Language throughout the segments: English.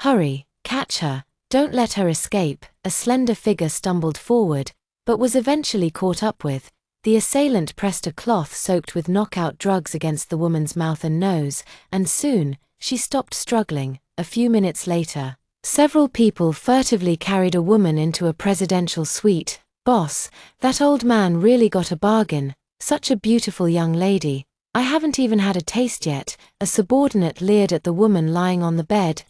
Hurry, catch her, don't let her escape. A slender figure stumbled forward, but was eventually caught up with. The assailant pressed a cloth soaked with knockout drugs against the woman's mouth and nose, and soon, she stopped struggling. A few minutes later, several people furtively carried a woman into a presidential suite. Boss, that old man really got a bargain. Such a beautiful young lady. I haven't even had a taste yet. A subordinate leered at the woman lying on the bed.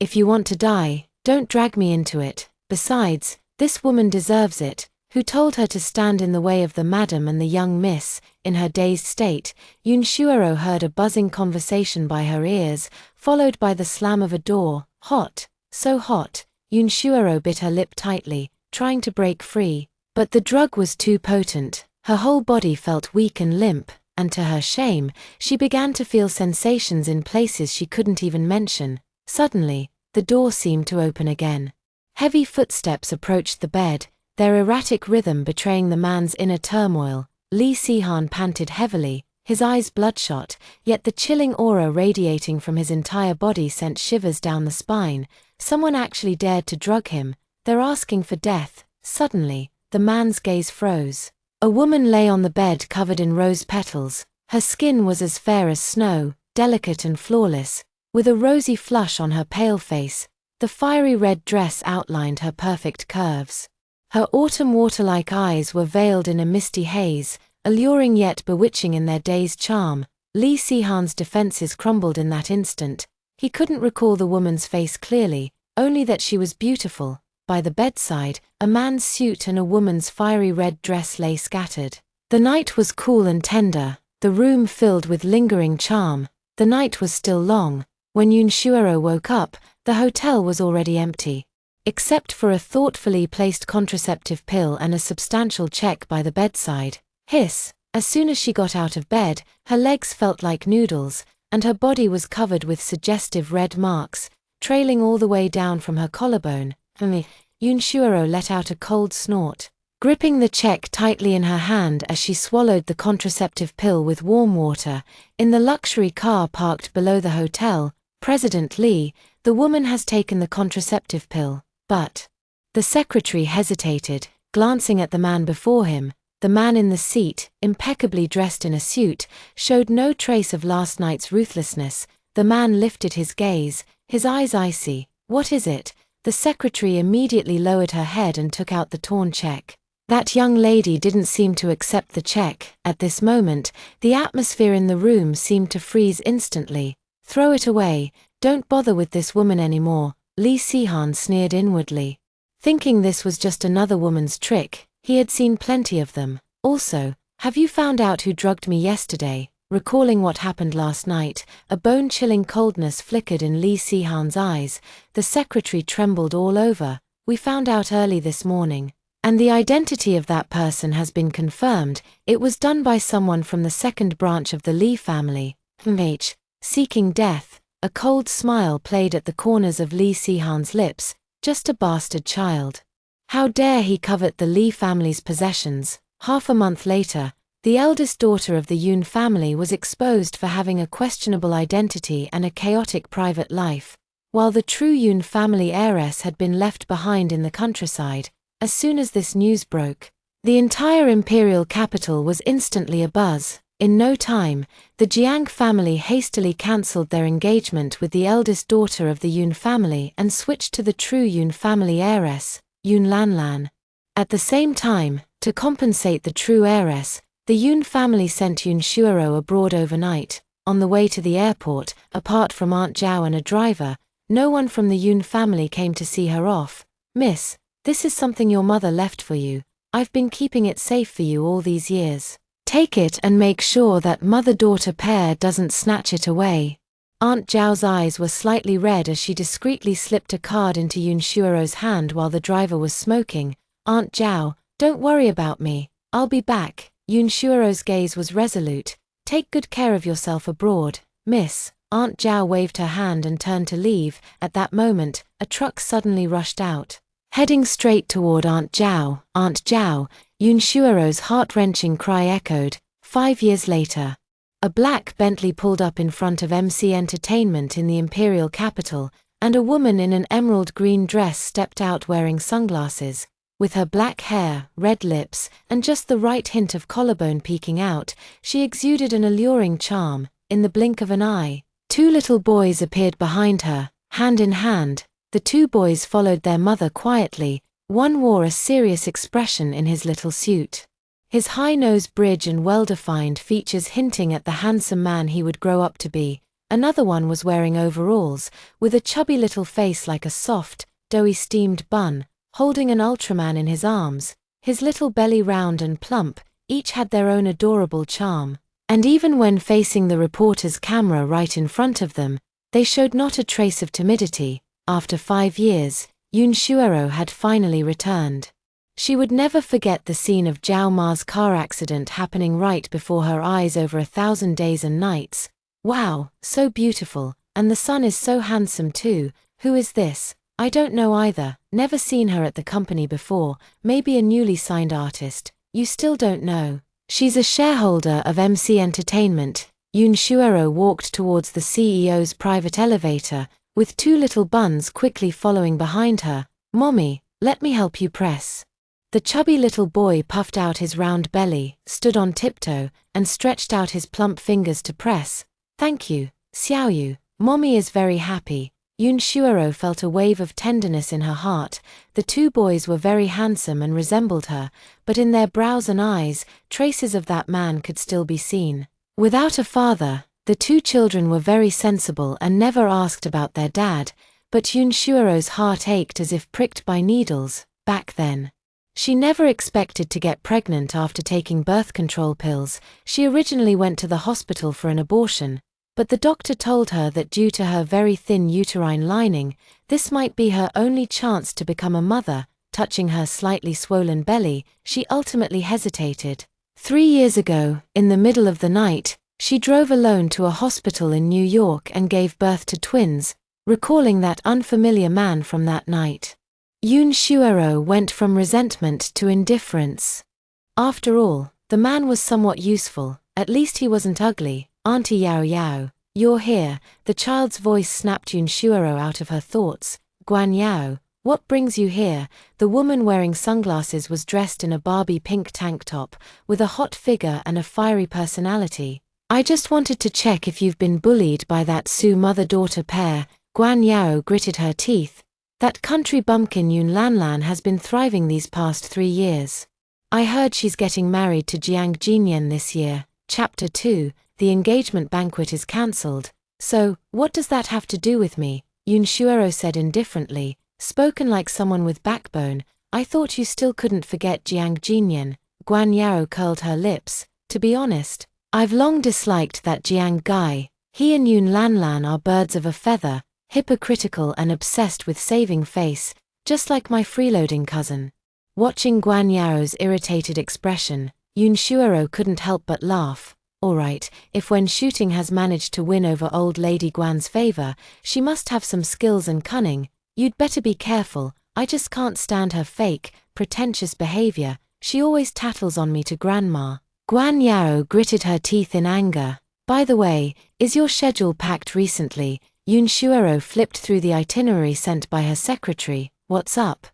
If you want to die, don't drag me into it. Besides, this woman deserves it. Who told her to stand in the way of the madam and the young miss? In her dazed state, Yunshuoro heard a buzzing conversation by her ears, followed by the slam of a door. Hot, so hot. Yunshuoro bit her lip tightly, trying to break free. But the drug was too potent. Her whole body felt weak and limp, and to her shame, she began to feel sensations in places she couldn't even mention. Suddenly, the door seemed to open again. Heavy footsteps approached the bed, their erratic rhythm betraying the man's inner turmoil. Lee Si-han panted heavily, his eyes bloodshot, yet the chilling aura radiating from his entire body sent shivers down the spine. Someone actually dared to drug him. They're asking for death. Suddenly, the man's gaze froze. A woman lay on the bed covered in rose petals. Her skin was as fair as snow, delicate and flawless, with a rosy flush on her pale face. The fiery red dress outlined her perfect curves. Her autumn water-like eyes were veiled in a misty haze, alluring yet bewitching in their dazed charm. Lee Si-han's defenses crumbled in that instant. He couldn't recall the woman's face clearly, only that she was beautiful. By the bedside, a man's suit and a woman's fiery red dress lay scattered. The night was cool and tender, the room filled with lingering charm. The night was still long. When Yunshuoro woke up, the hotel was already empty. Except for a thoughtfully placed contraceptive pill and a substantial check by the bedside. Hiss! As soon as she got out of bed, her legs felt like noodles, and her body was covered with suggestive red marks, trailing all the way down from her collarbone. Yunshuoro let out a cold snort, gripping the check tightly in her hand as she swallowed the contraceptive pill with warm water. In the luxury car parked below the hotel, President Lee, the woman has taken the contraceptive pill, but... The secretary hesitated, glancing at the man before him. The man in the seat, impeccably dressed in a suit, showed no trace of last night's ruthlessness. The man lifted his gaze, his eyes icy. What is it? The secretary immediately lowered her head and took out the torn check. That young lady didn't seem to accept the check. At this moment, the atmosphere in the room seemed to freeze instantly. Throw it away, don't bother with this woman anymore, Lee Si-han sneered inwardly. Thinking this was just another woman's trick, he had seen plenty of them. Also, have you found out who drugged me yesterday? Recalling what happened last night, a bone-chilling coldness flickered in Lee Si-han's eyes. The secretary trembled all over. We found out early this morning. And the identity of that person has been confirmed. It was done by someone from the second branch of the Lee family. Seeking death. A cold smile played at the corners of Lee Si-han's lips. Just a bastard child. How dare he covet the Lee family's possessions? Half a month later, the eldest daughter of the Yoon family was exposed for having a questionable identity and a chaotic private life, while the true Yoon family heiress had been left behind in the countryside. As soon as this news broke, the entire imperial capital was instantly abuzz. In no time, the Jiang family hastily cancelled their engagement with the eldest daughter of the Yoon family and switched to the true Yoon family heiress, Yoon Lanlan. At the same time, to compensate the true heiress, the Yoon family sent Yunshuoro abroad overnight. On the way to the airport, apart from Aunt Zhao and a driver, no one from the Yoon family came to see her off. Miss, this is something your mother left for you. I've been keeping it safe for you all these years. Take it and make sure that mother-daughter pair doesn't snatch it away. Aunt Zhao's eyes were slightly red as she discreetly slipped a card into Yunshuoro's hand while the driver was smoking. Aunt Zhao, don't worry about me. I'll be back. Yunshuoro's gaze was resolute. Take good care of yourself abroad, miss. Aunt Zhao waved her hand and turned to leave. At that moment, a truck suddenly rushed out. Heading straight toward Aunt Zhao, Yunshuoro's heart-wrenching cry echoed. 5 years later, a black Bentley pulled up in front of MC Entertainment in the imperial capital. and a woman in an emerald green dress stepped out wearing sunglasses. With her black hair, red lips, and just the right hint of collarbone peeking out, she exuded an alluring charm. In the blink of an eye, two little boys appeared behind her, hand in hand. The two boys followed their mother quietly. One wore a serious expression in his little suit, his high nose bridge and well-defined features hinting at the handsome man he would grow up to be. Another one was wearing overalls, with a chubby little face like a soft, doughy steamed bun, holding an Ultraman in his arms, his little belly round and plump. Each had their own adorable charm, and even when facing the reporter's camera right in front of them, they showed not a trace of timidity. After 5 years, Yoon Shuero had finally returned. She would never forget the scene of Zhao Ma's car accident happening right before her eyes over 1,000 days and nights. Wow, so beautiful, and the son is so handsome too. Who is this? I don't know either, never seen her at the company before, maybe a newly signed artist. You still don't know. She's a shareholder of MC Entertainment. Yoon Shuero walked towards the CEO's private elevator, with two little buns quickly following behind her. Mommy, let me help you press. The chubby little boy puffed out his round belly, stood on tiptoe, and stretched out his plump fingers to press. Thank you, Xiaoyu. Mommy is very happy. Yoon Shuero felt a wave of tenderness in her heart. The two boys were very handsome and resembled her, but in their brows and eyes, traces of that man could still be seen. Without a father, the two children were very sensible and never asked about their dad, but Yoon Shuero's heart ached as if pricked by needles. Back then, she never expected to get pregnant after taking birth control pills. She originally went to the hospital for an abortion, but the doctor told her that due to her very thin uterine lining, this might be her only chance to become a mother. Touching her slightly swollen belly, she ultimately hesitated. 3 years ago, in the middle of the night, she drove alone to a hospital in New York and gave birth to twins, recalling that unfamiliar man from that night. Yoon Shuero went from resentment to indifference. After all, the man was somewhat useful, at least he wasn't ugly. Auntie Yao Yao, you're here. The child's voice snapped Yoon Shuero out of her thoughts. Guan Yao, what brings you here? The woman wearing sunglasses was dressed in a Barbie pink tank top, with a hot figure and a fiery personality. I just wanted to check if you've been bullied by that Su mother-daughter pair. Guan Yao gritted her teeth. That country bumpkin Yoon Lanlan has been thriving these past 3 years. I heard she's getting married to Jiang Jinyan this year. Chapter 2, the engagement banquet is cancelled. So, what does that have to do with me? Yoon Shuero said indifferently, spoken like someone with backbone. I thought you still couldn't forget Jiang Jinyan. Guan Yao curled her lips. To be honest, I've long disliked that Jiang guy. He and Yoon Lanlan are birds of a feather, hypocritical and obsessed with saving face, just like my freeloading cousin. Watching Guan Yao's irritated expression, Yoon Shuero couldn't help but laugh. Alright, if when shooting has managed to win over old lady Guan's favor, she must have some skills and cunning. You'd better be careful. I just can't stand her fake, pretentious behavior. She always tattles on me to grandma. Guan Yao gritted her teeth in anger. By the way, is your schedule packed recently? Yoon Shuero flipped through the itinerary sent by her secretary. What's up?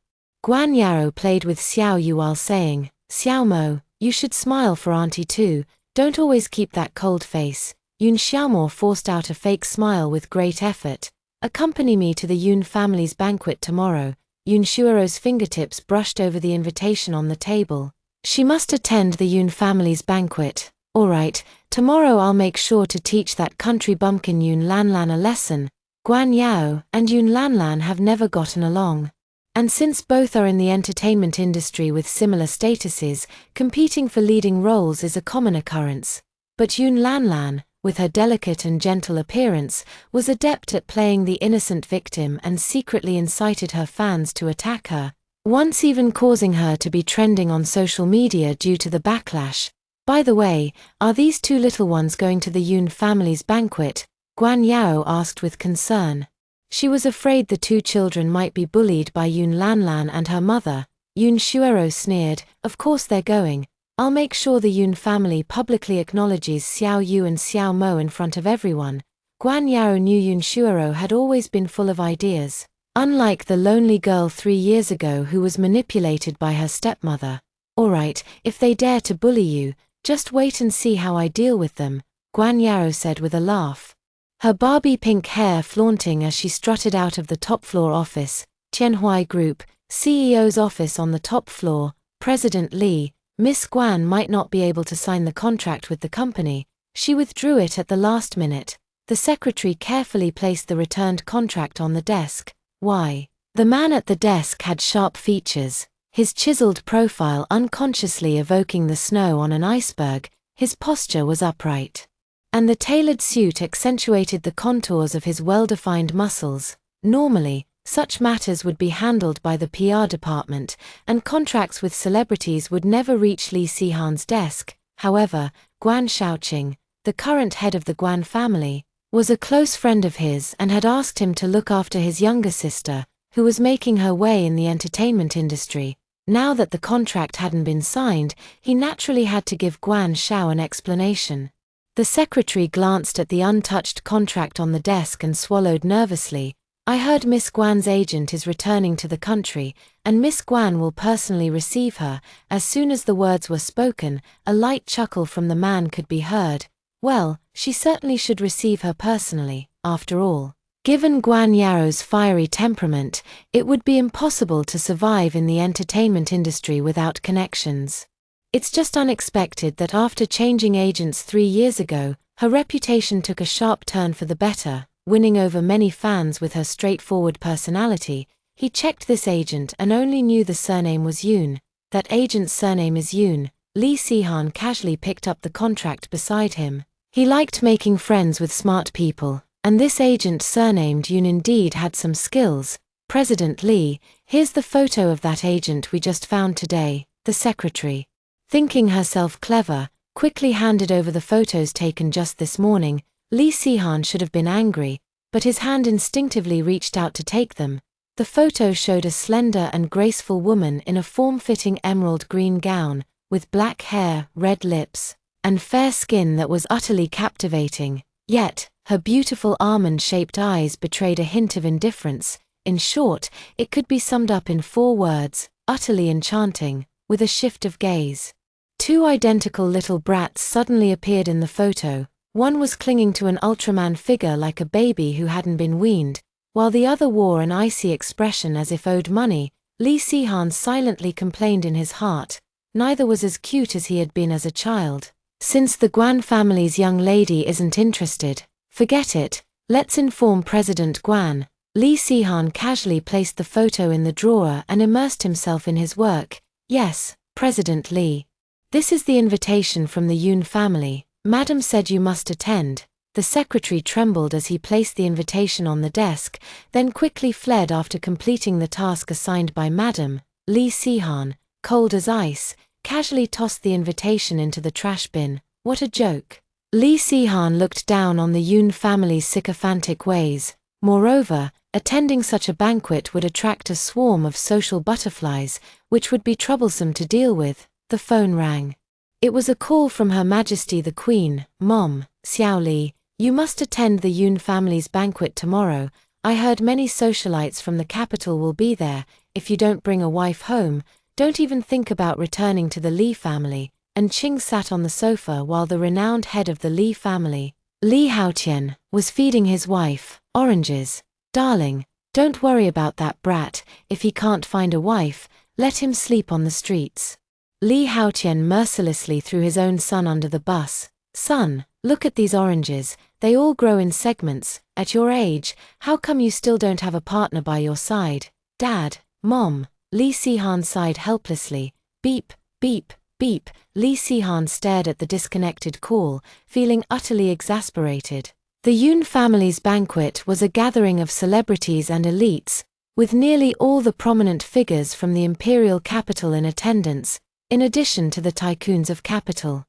Guan Yao played with Xiao Yu while saying, Xiao Mo, you should smile for auntie too. Don't always keep that cold face. Yoon Xiaomo forced out a fake smile with great effort. Accompany me to the Yoon family's banquet tomorrow. Yoon Shuero's fingertips brushed over the invitation on the table. She must attend the Yoon family's banquet. Alright, tomorrow I'll make sure to teach that country bumpkin Yoon Lanlan a lesson. Guan Yao and Yoon Lanlan have never gotten along. And since both are in the entertainment industry with similar statuses, competing for leading roles is a common occurrence. But Yoon Lanlan, with her delicate and gentle appearance, was adept at playing the innocent victim and secretly incited her fans to attack her, once even causing her to be trending on social media due to the backlash. By the way, are these two little ones going to the Yoon family's banquet? Guan Yao asked with concern. She was afraid the two children might be bullied by Yoon Lanlan and her mother. Yoon Shuero sneered, of course they're going. I'll make sure the Yoon family publicly acknowledges Xiao Yu and Xiao Mo in front of everyone. Guan Yao knew Yun Shuoro had always been full of ideas, unlike the lonely girl 3 years ago who was manipulated by her stepmother. "Alright, if they dare to bully you, just wait and see how I deal with them," Guan Yao said with a laugh. Her Barbie pink hair flaunting as she strutted out of the top-floor office, Tianhui Group, CEO's office on the top floor. President Li, Miss Guan might not be able to sign the contract with the company. She withdrew it at the last minute. The secretary carefully placed the returned contract on the desk. Why? The man at the desk had sharp features, his chiseled profile unconsciously evoking the snow on an iceberg. His posture was upright, and the tailored suit accentuated the contours of his well-defined muscles. Normally, such matters would be handled by the PR department, and contracts with celebrities would never reach Li Sihan's desk. However, Guan Shaoqing, the current head of the Guan family, was a close friend of his and had asked him to look after his younger sister, who was making her way in the entertainment industry. Now that the contract hadn't been signed, he naturally had to give Guan Shao an explanation. The secretary glanced at the untouched contract on the desk and swallowed nervously. "I heard Miss Guan's agent is returning to the country, and Miss Guan will personally receive her." As soon as the words were spoken, a light chuckle from the man could be heard. Well, she certainly should receive her personally. After all, given Guan Yao's fiery temperament, it would be impossible to survive in the entertainment industry without connections. It's just unexpected that after changing agents 3 years ago, her reputation took a sharp turn for the better, winning over many fans with her straightforward personality. He checked this agent and only knew the surname was Yun. "That agent's surname is Yun." Li Sihan casually picked up the contract beside him. He liked making friends with smart people, and this agent surnamed Yun indeed had some skills. "President Li, here's the photo of that agent we just found today." The secretary, thinking herself clever, quickly handed over the photos taken just this morning. Li Sihan should have been angry, but his hand instinctively reached out to take them. The photo showed a slender and graceful woman in a form-fitting emerald green gown, with black hair, red lips, and fair skin that was utterly captivating. Yet, her beautiful almond-shaped eyes betrayed a hint of indifference. In short, it could be summed up in 4 words: utterly enchanting. With a shift of gaze, 2 identical little brats suddenly appeared in the photo. One was clinging to an Ultraman figure like a baby who hadn't been weaned, while the other wore an icy expression as if owed money. Li Sihan silently complained in his heart. Neither was as cute as he had been as a child. "Since the Guan family's young lady isn't interested, forget it. Let's inform President Guan." Li Sihan casually placed the photo in the drawer and immersed himself in his work. "Yes, President Li. This is the invitation from the Yun family. Madam said you must attend." The secretary trembled as he placed the invitation on the desk, then quickly fled after completing the task assigned by Madam. Li Sihan, cold as ice, casually tossed the invitation into the trash bin. What a joke. Li Sihan looked down on the Yun family's sycophantic ways. Moreover, attending such a banquet would attract a swarm of social butterflies, which would be troublesome to deal with. The phone rang. It was a call from Her Majesty the Queen. "Mom, Xiao Li, you must attend the Yun family's banquet tomorrow. I heard many socialites from the capital will be there. If you don't bring a wife home, don't even think about returning to the Li family." And Qing sat on the sofa while the renowned head of the Li family, Li Haotian, was feeding his wife oranges. "Darling, don't worry about that brat. If he can't find a wife, let him sleep on the streets." Li Haotian mercilessly threw his own son under the bus. "Son, look at these oranges. They all grow in segments. At your age, how come you still don't have a partner by your side?" "Dad, Mom." Li Sihan sighed helplessly. Beep, beep, beep. Li Sihan stared at the disconnected call, feeling utterly exasperated. The Yun family's banquet was a gathering of celebrities and elites, with nearly all the prominent figures from the imperial capital in attendance, in addition to the tycoons of capital.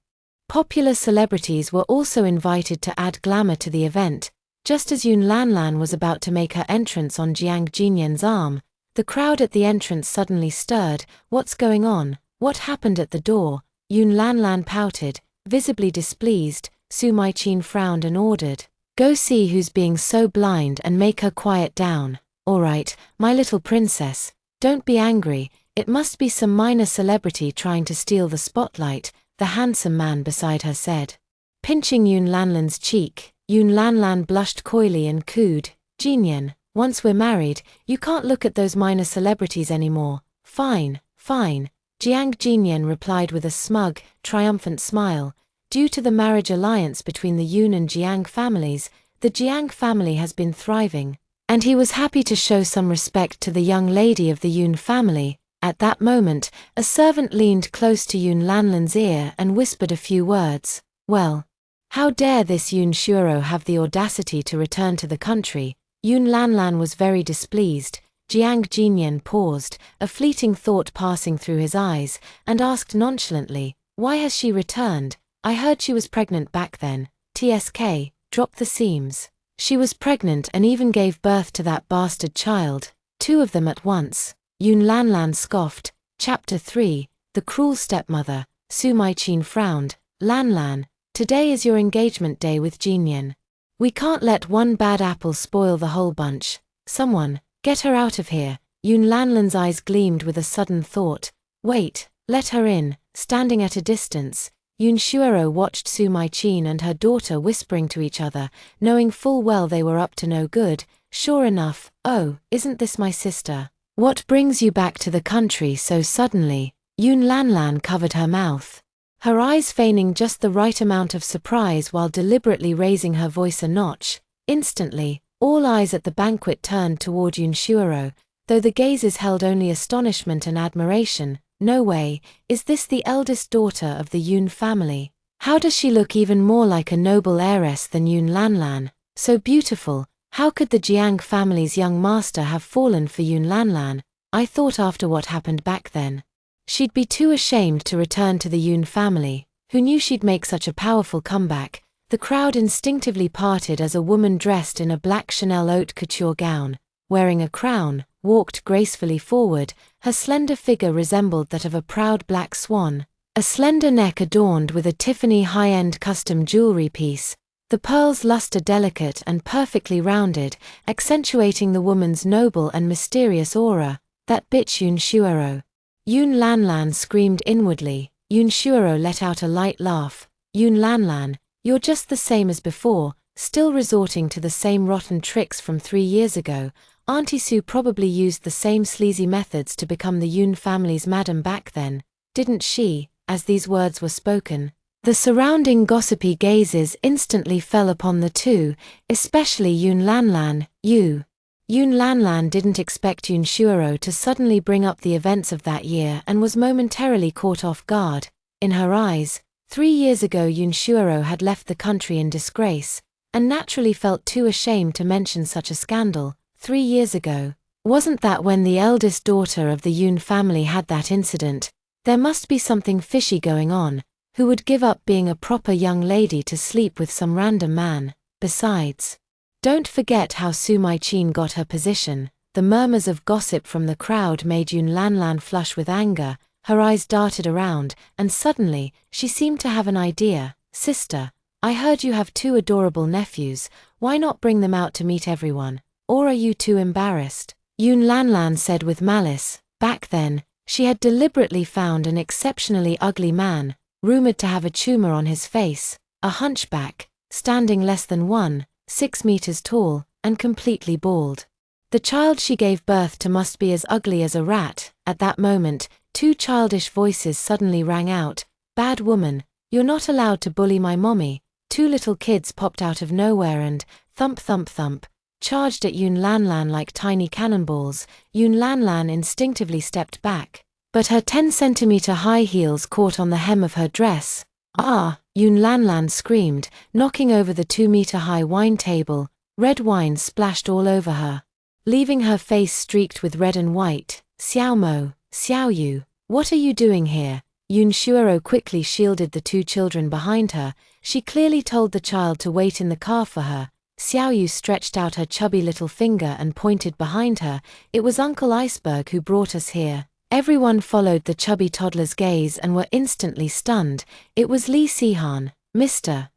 Popular celebrities were also invited to add glamour to the event. Just as Yun Lanlan was about to make her entrance on Jiang Jinyan's arm, the crowd at the entrance suddenly stirred. "What's going on? What happened at the door?" Yun Lanlan pouted, visibly displeased. Su Maiqin frowned and ordered, Go see who's being so blind and make her quiet down. Alright, my little princess, don't be angry, it must be some minor celebrity trying to steal the spotlight, the handsome man beside her said. Pinching Yun Lanlan's cheek, Yun Lanlan blushed coyly and cooed, Jinyan, once we're married, you can't look at those minor celebrities anymore. Fine, fine, Jiang Jinyan replied with a smug, triumphant smile. Due to the marriage alliance between the Yun and Jiang families, the Jiang family has been thriving, and he was happy to show some respect to the young lady of the Yun family. At that moment, a servant leaned close to Yun Lanlan's ear and whispered a few words. Well, how dare this Yun Shuoro have the audacity to return to the country? Yun Lanlan was very displeased. Jiang Jinyan paused, a fleeting thought passing through his eyes, and asked nonchalantly, why has she returned? I heard she was pregnant back then. TSK, drop the seams. She was pregnant and even gave birth to that bastard child, 2 of them at once. Yun Lanlan scoffed. Chapter 3, The Cruel Stepmother. Su Maiqin frowned. Lanlan, today is your engagement day with Jinyan. We can't let one bad apple spoil the whole bunch. Someone, get her out of here. Yun Lanlan's eyes gleamed with a sudden thought. Wait, let her in. Standing at a distance, Yun Shuoro watched Su Maiqin and her daughter whispering to each other, knowing full well they were up to no good. Sure enough, oh, isn't this my sister? What brings you back to the country so suddenly? Yun Lanlan covered her mouth, her eyes feigning just the right amount of surprise while deliberately raising her voice a notch. Instantly, all eyes at the banquet turned toward Yun Shuoro, though the gazes held only astonishment and admiration. No way, is this the eldest daughter of the Yun family? How does she look even more like a noble heiress than Yun Lanlan? So beautiful, how could the Jiang family's young master have fallen for Yun Lanlan? I thought after what happened back then, she'd be too ashamed to return to the Yun family. Who knew she'd make such a powerful comeback? The crowd instinctively parted as a woman dressed in a black Chanel haute couture gown, wearing a crown, walked gracefully forward. Her slender figure resembled that of a proud black swan, a slender neck adorned with a Tiffany high-end custom jewelry piece, the pearls' luster delicate and perfectly rounded, accentuating the woman's noble and mysterious aura. That bitch Yun Shuoro. Yun Lanlan screamed inwardly. Yun Shuoro let out a light laugh. Yun Lanlan, you're just the same as before, still resorting to the same rotten tricks from 3 years ago. Auntie Su probably used the same sleazy methods to become the Yun family's madam back then, didn't she? As these words were spoken, the surrounding gossipy gazes instantly fell upon the two, especially Yun Lanlan. Yun Lanlan didn't expect Yun Shuoro to suddenly bring up the events of that year and was momentarily caught off guard. In her eyes, 3 years ago Yun Shuoro had left the country in disgrace, and naturally felt too ashamed to mention such a scandal. 3 years ago, wasn't that when the eldest daughter of the Yun family had that incident? There must be something fishy going on. Who would give up being a proper young lady to sleep with some random man? Besides, don't forget how Su Maiqin got her position. The murmurs of gossip from the crowd made Yun Lanlan flush with anger. Her eyes darted around, and suddenly, she seemed to have an idea. Sister, I heard you have 2 adorable nephews. Why not bring them out to meet everyone? Or are you too embarrassed? Yun Lanlan said with malice. Back then, she had deliberately found an exceptionally ugly man, rumored to have a tumor on his face, a hunchback, standing less than 6 meters tall, and completely bald. The child she gave birth to must be as ugly as a rat. At that moment, 2 childish voices suddenly rang out. Bad woman, you're not allowed to bully my mommy. 2 little kids popped out of nowhere and, thump thump thump, charged at Yun Lanlan like tiny cannonballs. Yun Lanlan instinctively stepped back, but her 10-centimeter high heels caught on the hem of her dress. Ah! Yun Lanlan screamed, knocking over the 2-meter-high wine table. Red wine splashed all over her, leaving her face streaked with red and white. Xiao Mo, Xiao Yu, what are you doing here? Yun Shuoro quickly shielded the 2 children behind her. She clearly told the child to wait in the car for her. Xiao Yu stretched out her chubby little finger and pointed behind her. It was Uncle Iceberg who brought us here. Everyone followed the chubby toddler's gaze and were instantly stunned. It was Li Sihan. Mr.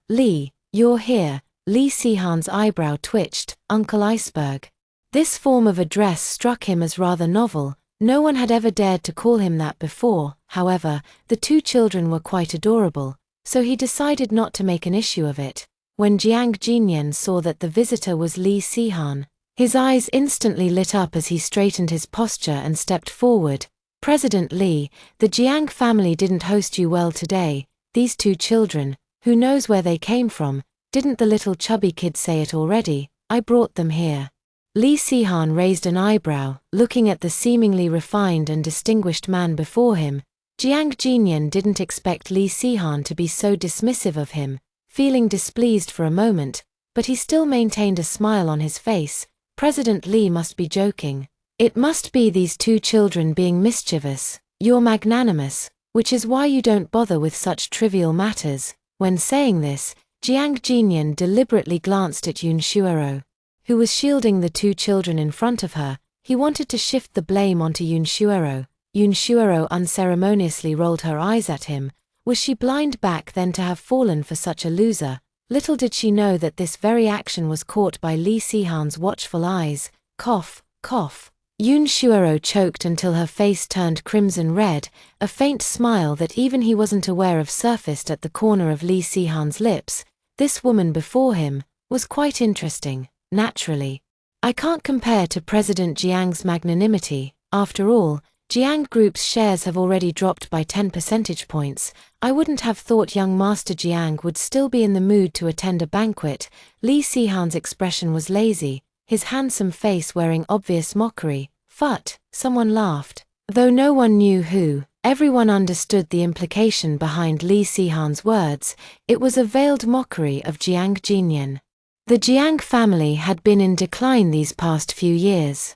Li, you're here. Lee Si-han's eyebrow twitched. Uncle Iceberg. This form of address struck him as rather novel. No one had ever dared to call him that before. However, the two children were quite adorable, so he decided not to make an issue of it. When Jiang Jinyan saw that the visitor was Lee Si-han, his eyes instantly lit up as he straightened his posture and stepped forward. President Lee, the Jiang family didn't host you well today. These two children, who knows where they came from? Didn't the little chubby kid say it already? I brought them here. Lee Si-han raised an eyebrow, looking at the seemingly refined and distinguished man before him. Jiang Jinyan didn't expect Lee Si-han to be so dismissive of him, feeling displeased for a moment, but he still maintained a smile on his face. President Lee must be joking. It must be these two children being mischievous. You're magnanimous, which is why you don't bother with such trivial matters. When saying this, Jiang Jinyan deliberately glanced at Yun Shuoro, who was shielding the two children in front of her. He wanted to shift the blame onto Yun Shuoro. Yun Shuoro unceremoniously rolled her eyes at him. Was she blind back then to have fallen for such a loser? Little did she know that this very action was caught by Lee Si-han's watchful eyes. Cough, cough. Yun Shuoro choked until her face turned crimson red. A faint smile that even he wasn't aware of surfaced at the corner of Lee Si-han's lips. This woman before him was quite interesting. Naturally. I can't compare to President Jiang's magnanimity. After all, Jiang Group's shares have already dropped by 10 percentage points. I wouldn't have thought young Master Jiang would still be in the mood to attend a banquet. Lee Si-han's expression was lazy, his handsome face wearing obvious mockery. Phut, someone laughed. Though no one knew who, everyone understood the implication behind Lee Si-han's words. It was a veiled mockery of Jiang Jinyan. The Jiang family had been in decline these past few years.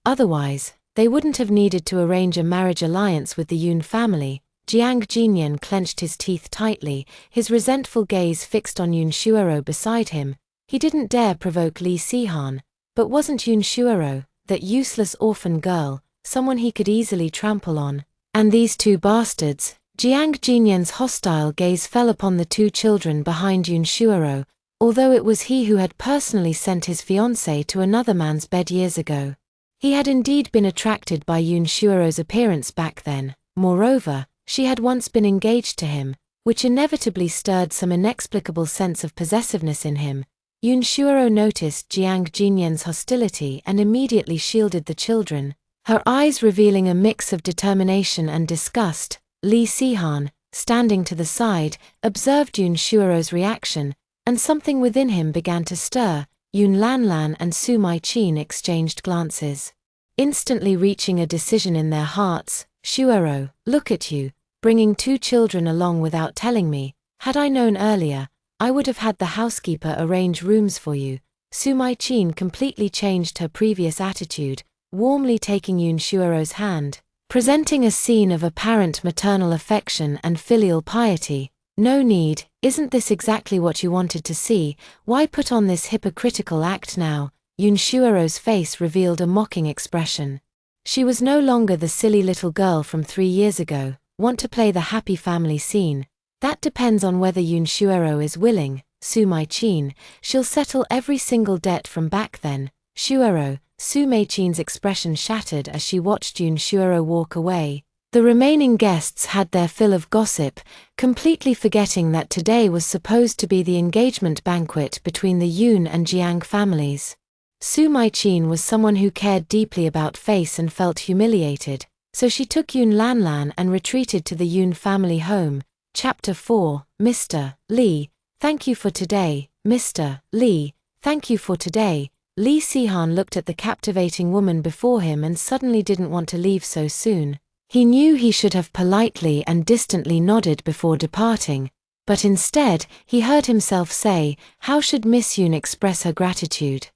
Otherwise, they wouldn't have needed to arrange a marriage alliance with the Yun family. Jiang Jinyan clenched his teeth tightly, his resentful gaze fixed on Yun Shuoro beside him. He didn't dare provoke Lee Si-han, but wasn't Yun Shuoro, that useless orphan girl, someone he could easily trample on? And these two bastards? Jiang Jinyan's hostile gaze fell upon the two children behind Yun Shuoro, although it was he who had personally sent his fiancée to another man's bed years ago. He had indeed been attracted by Yun Shuoro's appearance back then. Moreover, she had once been engaged to him, which inevitably stirred some inexplicable sense of possessiveness in him. Yun Shuoro noticed Jiang Jinyan's hostility and immediately shielded the children, her eyes revealing a mix of determination and disgust. Lee Si-han, standing to the side, observed Yun Shuoro's reaction, and something within him began to stir. Yun Lanlan and Su Mai-chin exchanged glances, instantly reaching a decision in their hearts. Shuoro, look at you, bringing two children along without telling me. Had I known earlier, I would have had the housekeeper arrange rooms for you. Su Mai-chin completely changed her previous attitude, warmly taking Yun Shuoro's hand, presenting a scene of apparent maternal affection and filial piety. No need, isn't this exactly what you wanted to see? Why put on this hypocritical act now? Yun Shuoro's face revealed a mocking expression. She was no longer the silly little girl from 3 years ago. Want to play the happy family scene? That depends on whether Yun Shuoro is willing. Su Mai-chin, she'll settle every single debt from back then. Shuoro, Su Mai-chin's expression shattered as she watched Yun Shuoro walk away. The remaining guests had their fill of gossip, completely forgetting that today was supposed to be the engagement banquet between the Yun and Jiang families. Su Mai-chin was someone who cared deeply about face and felt humiliated, so she took Yun Lanlan and retreated to the Yun family home. Chapter 4, Mr. Lee, thank you for today. Mr. Lee, thank you for today. Lee Si-han looked at the captivating woman before him and suddenly didn't want to leave so soon. He knew he should have politely and distantly nodded before departing, but instead, he heard himself say, how should Miss Yun express her gratitude?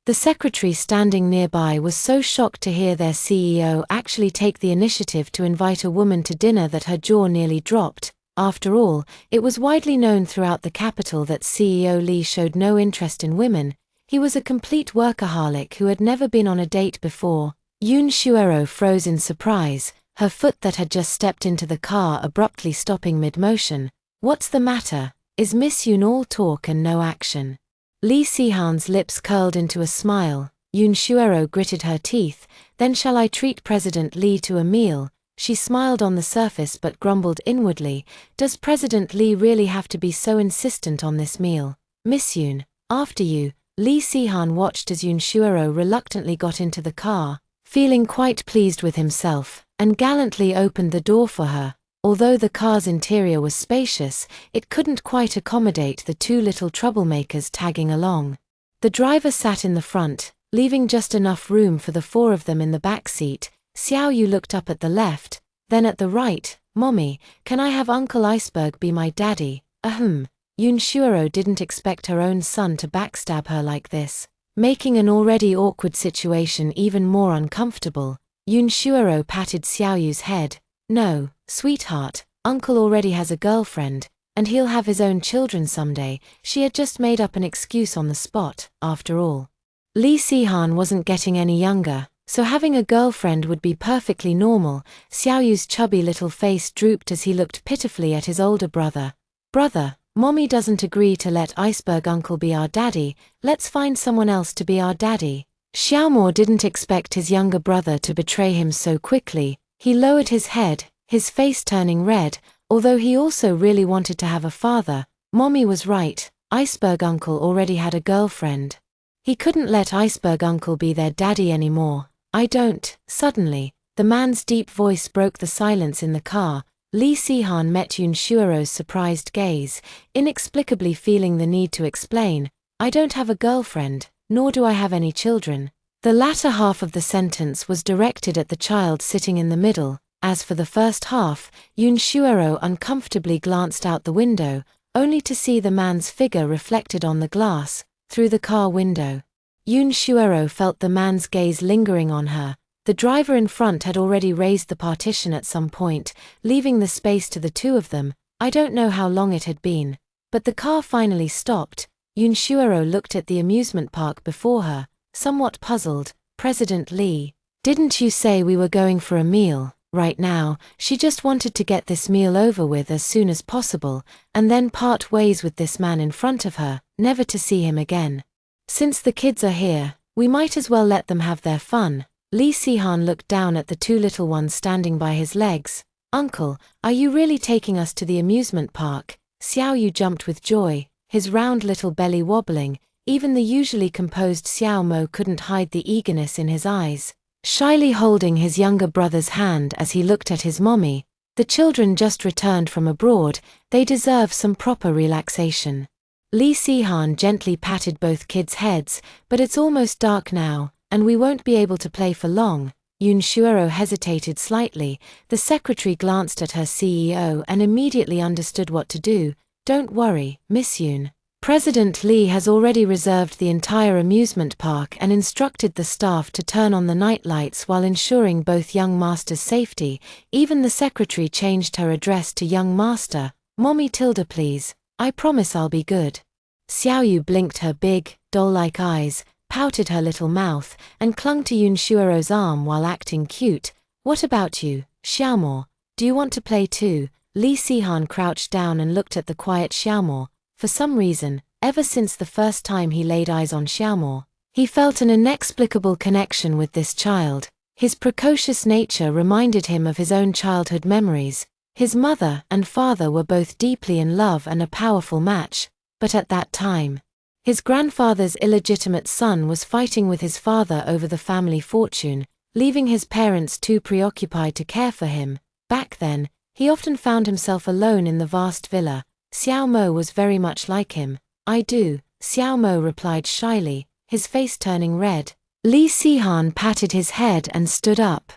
The secretary standing nearby was so shocked to hear their CEO actually take the initiative to invite a woman to dinner that her jaw nearly dropped. After all, it was widely known throughout the capital that CEO Lee showed no interest in women. He was a complete workaholic who had never been on a date before. Yun Shuoro froze in surprise, her foot that had just stepped into the car abruptly stopping mid-motion. What's the matter? Is Miss Yun all talk and no action? Li Sihan's lips curled into a smile. Yun Shuero gritted her teeth. Then shall I treat President Li to a meal? She smiled on the surface but grumbled inwardly. Does President Li really have to be so insistent on this meal? Miss Yun, after you. Li Sihan watched as Yun Shuero reluctantly got into the car, feeling quite pleased with himself, and gallantly opened the door for her. Although the car's interior was spacious, it couldn't quite accommodate the two little troublemakers tagging along. The driver sat in the front, leaving just enough room for the four of them in the back seat. Xiao Yu looked up at the left, then at the right. Mommy, can I have Uncle Iceberg be my daddy? Ahem. Yun Shuero didn't expect her own son to backstab her like this, making an already awkward situation even more uncomfortable. Yun Shuero patted Xiao Yu's head. No, sweetheart, Uncle already has a girlfriend, and he'll have his own children someday. She had just made up an excuse on the spot, after all. Li Sihan wasn't getting any younger, so having a girlfriend would be perfectly normal. Xiao Yu's chubby little face drooped as he looked pitifully at his older brother. Brother, Mommy doesn't agree to let Iceberg Uncle be our daddy. Let's find someone else to be our daddy. Xiaomo didn't expect his younger brother to betray him so quickly. He lowered his head, his face turning red. Although he also really wanted to have a father, Mommy was right. Iceberg Uncle already had a girlfriend. He couldn't let Iceberg Uncle be their daddy anymore. I don't. Suddenly, the man's deep voice broke the silence in the car. Li Sihan met Yun Shuero's surprised gaze, inexplicably feeling the need to explain. I don't have a girlfriend, nor do I have any children. The latter half of the sentence was directed at the child sitting in the middle. As for the first half, Yun Shuero uncomfortably glanced out the window, only to see the man's figure reflected on the glass, through the car window. Yun Shuero felt the man's gaze lingering on her. The driver in front had already raised the partition at some point, leaving the space to the two of them. I don't know how long it had been, but the car finally stopped. Yun Shuero looked at the amusement park before her, somewhat puzzled. President Li, didn't you say we were going for a meal? Right now, she just wanted to get this meal over with as soon as possible, and then part ways with this man in front of her, never to see him again. Since the kids are here, we might as well let them have their fun. Li Sihan looked down at the two little ones standing by his legs. Uncle, are you really taking us to the amusement park? Xiao Yu jumped with joy, his round little belly wobbling. Even the usually composed Xiao Mo couldn't hide the eagerness in his eyes, shyly holding his younger brother's hand as he looked at his mommy. The children just returned from abroad, they deserve some proper relaxation. Li Sihan gently patted both kids' heads. But it's almost dark now, and we won't be able to play for long. Yun Shuero hesitated slightly. The secretary glanced at her CEO and immediately understood what to do. Don't worry, Miss Yun. President Li has already reserved the entire amusement park and instructed the staff to turn on the night lights while ensuring both young masters' safety. Even the secretary changed her address to young master. Mommy Tilda, please. I promise I'll be good. Xiao Yu blinked her big, doll-like eyes, pouted her little mouth, and clung to Yun Shuero's arm while acting cute. What about you, Xiaomo? Do you want to play too? Li Sihan crouched down and looked at the quiet Xiaomo. For some reason, ever since the first time he laid eyes on Xiaomo, he felt an inexplicable connection with this child. His precocious nature reminded him of his own childhood memories. His mother and father were both deeply in love and a powerful match, but at that time, his grandfather's illegitimate son was fighting with his father over the family fortune, leaving his parents too preoccupied to care for him. Back then, he often found himself alone in the vast villa. Xiao Mo was very much like him. I do, Xiao Mo replied shyly, his face turning red. Li Sihan patted his head and stood up,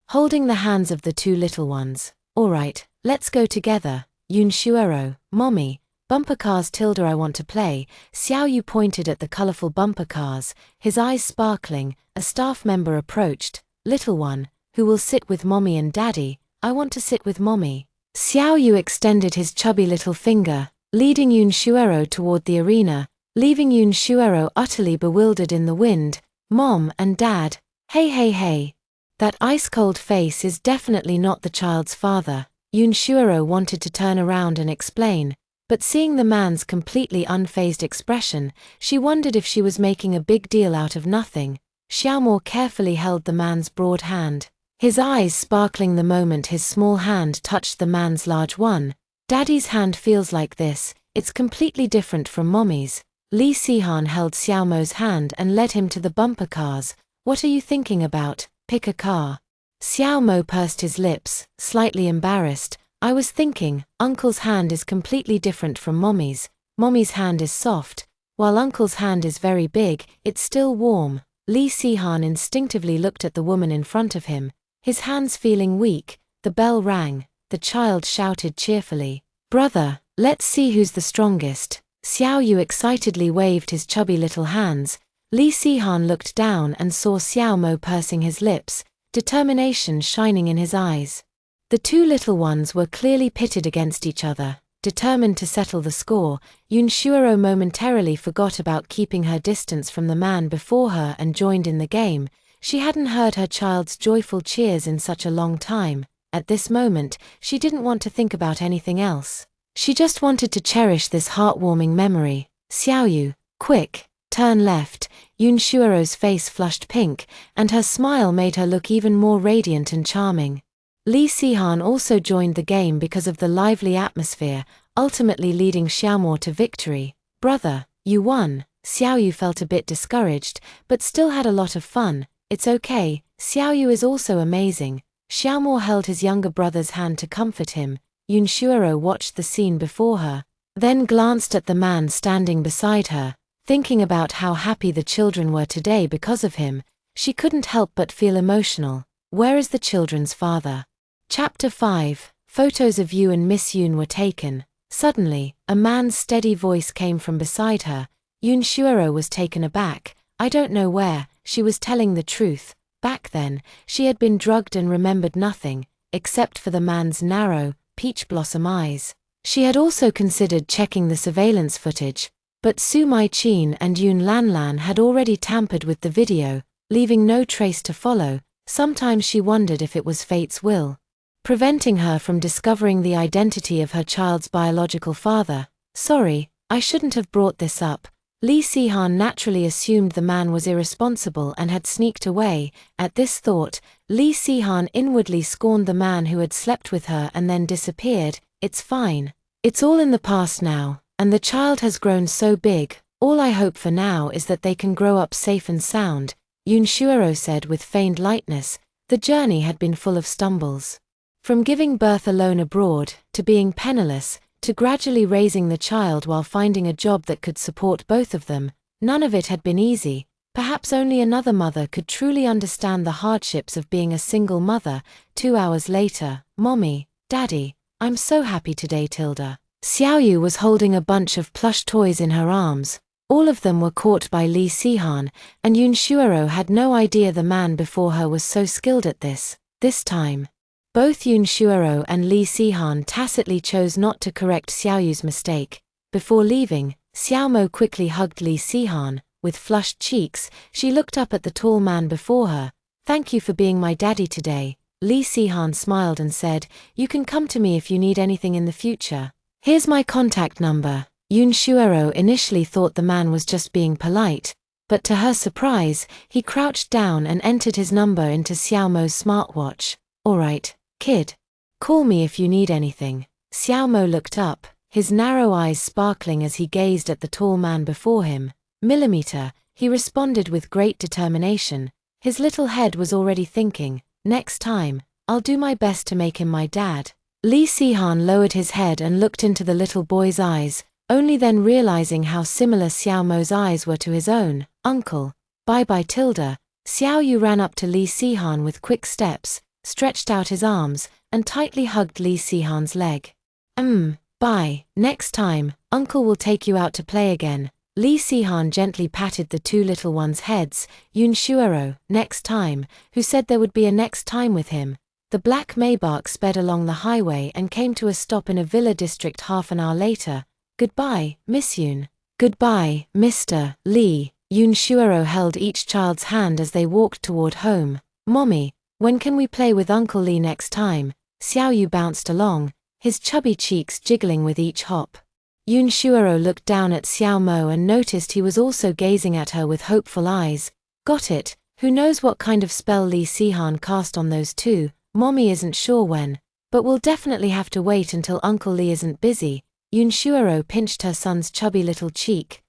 holding the hands of the two little ones. All right, let's go together. Yun Shuero, Mommy. Bumper cars Tilda, I want to play. Xiao Yu pointed at the colorful bumper cars, his eyes sparkling. A staff member approached. Little one, who will sit with Mommy and Daddy? I want to sit with Mommy. Xiao Yu extended his chubby little finger, leading Yun Shuero toward the arena, leaving Yun Shuero utterly bewildered in the wind. Mom and Dad, hey. That ice-cold face is definitely not the child's father. Yun Shuero wanted to turn around and explain, But seeing the man's completely unfazed expression, she wondered if she was making a big deal out of nothing. Xiaomo carefully held the man's broad hand, his eyes sparkling the moment his small hand touched the man's large one. Daddy's hand feels like this, it's completely different from Mommy's. Li Sihan held Xiaomo's hand and led him to the bumper cars. What are you thinking about? Pick a car. Xiaomo pursed his lips, slightly embarrassed. I was thinking, Uncle's hand is completely different from Mommy's. Mommy's hand is soft, while Uncle's hand is very big, it's still warm. Li Sihan instinctively looked at the woman in front of him, his hands feeling weak. The bell rang. The child shouted cheerfully, "Brother, let's see who's the strongest." Xiao Yu excitedly waved his chubby little hands. Li Sihan looked down and saw Xiaomo pursing his lips, determination shining in his eyes. The two little ones were clearly pitted against each other, determined to settle the score. Yun Shuoro momentarily forgot about keeping her distance from the man before her and joined in the game. She hadn't heard her child's joyful cheers in such a long time. At this moment, she didn't want to think about anything else. She just wanted to cherish this heartwarming memory. Xiaoyu, quick, turn left. Yun Shuoro's face flushed pink, and her smile made her look even more radiant and charming. Li Sihan also joined the game because of the lively atmosphere, ultimately leading Xiaomo to victory. Brother, you won. Xiaoyu felt a bit discouraged, but still had a lot of fun. It's okay, Xiaoyu is also amazing. Xiaomo held his younger brother's hand to comfort him. Yun Shuoro watched the scene before her, then glanced at the man standing beside her. Thinking about how happy the children were today because of him, she couldn't help but feel emotional. Where is the children's father? Chapter 5. Photos of you and Miss Yun were taken. Suddenly, a man's steady voice came from beside her. Yun Shuoro was taken aback. I don't know where. She was telling the truth. Back then, she had been drugged and remembered nothing, except for the man's narrow, peach blossom eyes. She had also considered checking the surveillance footage, but Su Mai-chin and Yun Lanlan had already tampered with the video, leaving no trace to follow. Sometimes she wondered if it was fate's will, preventing her from discovering the identity of her child's biological father. Sorry, I shouldn't have brought this up. Li Sihan naturally assumed the man was irresponsible and had sneaked away. At this thought, Li Sihan inwardly scorned the man who had slept with her and then disappeared. It's fine. It's all in the past now, and the child has grown so big. All I hope for now is that they can grow up safe and sound, Yun Shuoro said with feigned lightness. The journey had been full of stumbles. From giving birth alone abroad, to being penniless, to gradually raising the child while finding a job that could support both of them, none of it had been easy. Perhaps only another mother could truly understand the hardships of being a single mother. 2 hours later, Mommy, Daddy, I'm so happy today, Tilda. Xiaoyu was holding a bunch of plush toys in her arms. All of them were caught by Li Sihan, and Yun Shuoro had no idea the man before her was so skilled at this. This time, both Yun Shuoro and Li Sihan tacitly chose not to correct Xiaoyu's mistake. Before leaving, Xiaomo quickly hugged Li Sihan. With flushed cheeks, she looked up at the tall man before her. Thank you for being my daddy today. Li Sihan smiled and said, you can come to me if you need anything in the future. Here's my contact number. Yun Shuoro initially thought the man was just being polite, but to her surprise, he crouched down and entered his number into Xiaomo's smartwatch. Alright, kid. Call me if you need anything. Xiaomo looked up, his narrow eyes sparkling as he gazed at the tall man before him. Millimeter, he responded with great determination. His little head was already thinking, next time, I'll do my best to make him my dad. Li Sihan lowered his head and looked into the little boy's eyes, only then realizing how similar Xiaomo's eyes were to his own. Uncle. Bye-bye, Tilda. Xiaoyu ran up to Li Sihan with quick steps, stretched out his arms, and tightly hugged Li Sihan's leg. Bye. Next time, Uncle will take you out to play again. Li Sihan gently patted the two little ones' heads. Yun Shuoro, next time, who said there would be a next time with him. The black Maybach sped along the highway and came to a stop in a villa district half an hour later. Goodbye, Miss Yun. Goodbye, Mr. Li. Yun Shuoro held each child's hand as they walked toward home. Mommy, when can we play with Uncle Li next time? Xiaoyu bounced along, his chubby cheeks jiggling with each hop. Yun Shuoro looked down at Xiao Mo and noticed he was also gazing at her with hopeful eyes. Got it, who knows what kind of spell Li Sihan cast on those two, Mommy isn't sure when, but we'll definitely have to wait until Uncle Li isn't busy. Yun Shuoro pinched her son's chubby little cheek.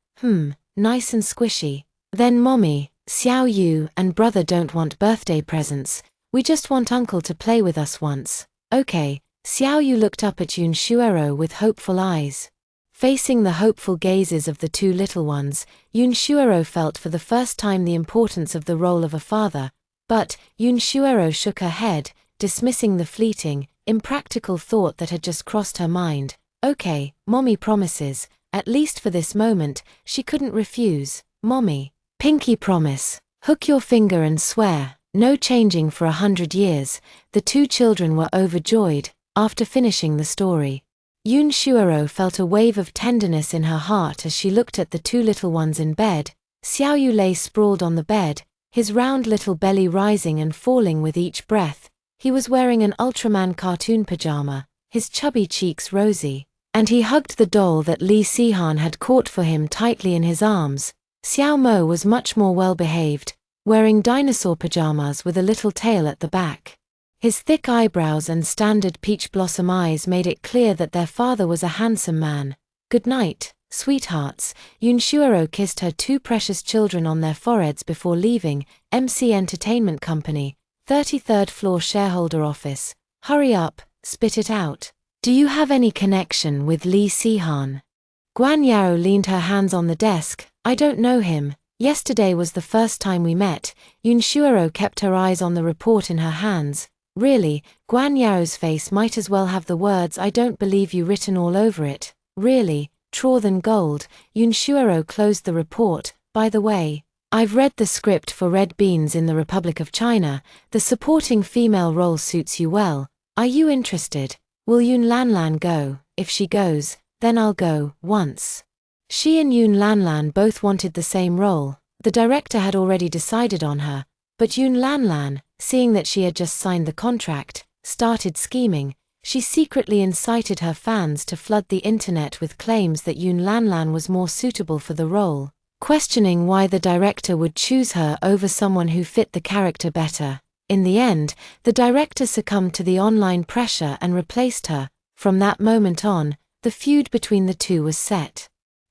Nice and squishy. Then Mommy, Xiao Yu and brother don't want birthday presents, we just want Uncle to play with us once. Okay. Xiao Yu looked up at Yun Shuoro with hopeful eyes. Facing the hopeful gazes of the two little ones, Yun Shuoro felt for the first time the importance of the role of a father, but Yun Shuoro shook her head, dismissing the fleeting, impractical thought that had just crossed her mind. Okay, Mommy promises, at least for this moment, she couldn't refuse. Mommy. Pinky promise. Hook your finger and swear, no changing for 100 years. The two children were overjoyed. After finishing the story, Yun Shuoro felt a wave of tenderness in her heart as she looked at the two little ones in bed. Xiao Yu lay sprawled on the bed, his round little belly rising and falling with each breath. He was wearing an Ultraman cartoon pajama, his chubby cheeks rosy, and he hugged the doll that Li Sihan had caught for him tightly in his arms. Xiao Mo was much more well-behaved, wearing dinosaur pajamas with a little tail at the back. His thick eyebrows and standard peach blossom eyes made it clear that their father was a handsome man. Good night, sweethearts. Yun Shuoro kissed her two precious children on their foreheads before leaving. MC Entertainment Company, 33rd floor shareholder office. Hurry up, spit it out. Do you have any connection with Li Sihan? Guan Yao leaned her hands on the desk. I don't know him. Yesterday was the first time we met. Yun Shuoro kept her eyes on the report in her hands. Really, Guan Yao's face might as well have the words I don't believe you written all over it. Really, truer than gold. Yun Shuoro closed the report. By the way, I've read the script for Red Beans in the Republic of China. The supporting female role suits you well. Are you interested? Will Yun Lanlan go? If she goes, then I'll go, once. She and Yun Lanlan both wanted the same role. The director had already decided on her, but Yun Lanlan, seeing that she had just signed the contract, started scheming. She secretly incited her fans to flood the internet with claims that Yun Lanlan was more suitable for the role, questioning why the director would choose her over someone who fit the character better. In the end, the director succumbed to the online pressure and replaced her. From that moment on, the feud between the two was set.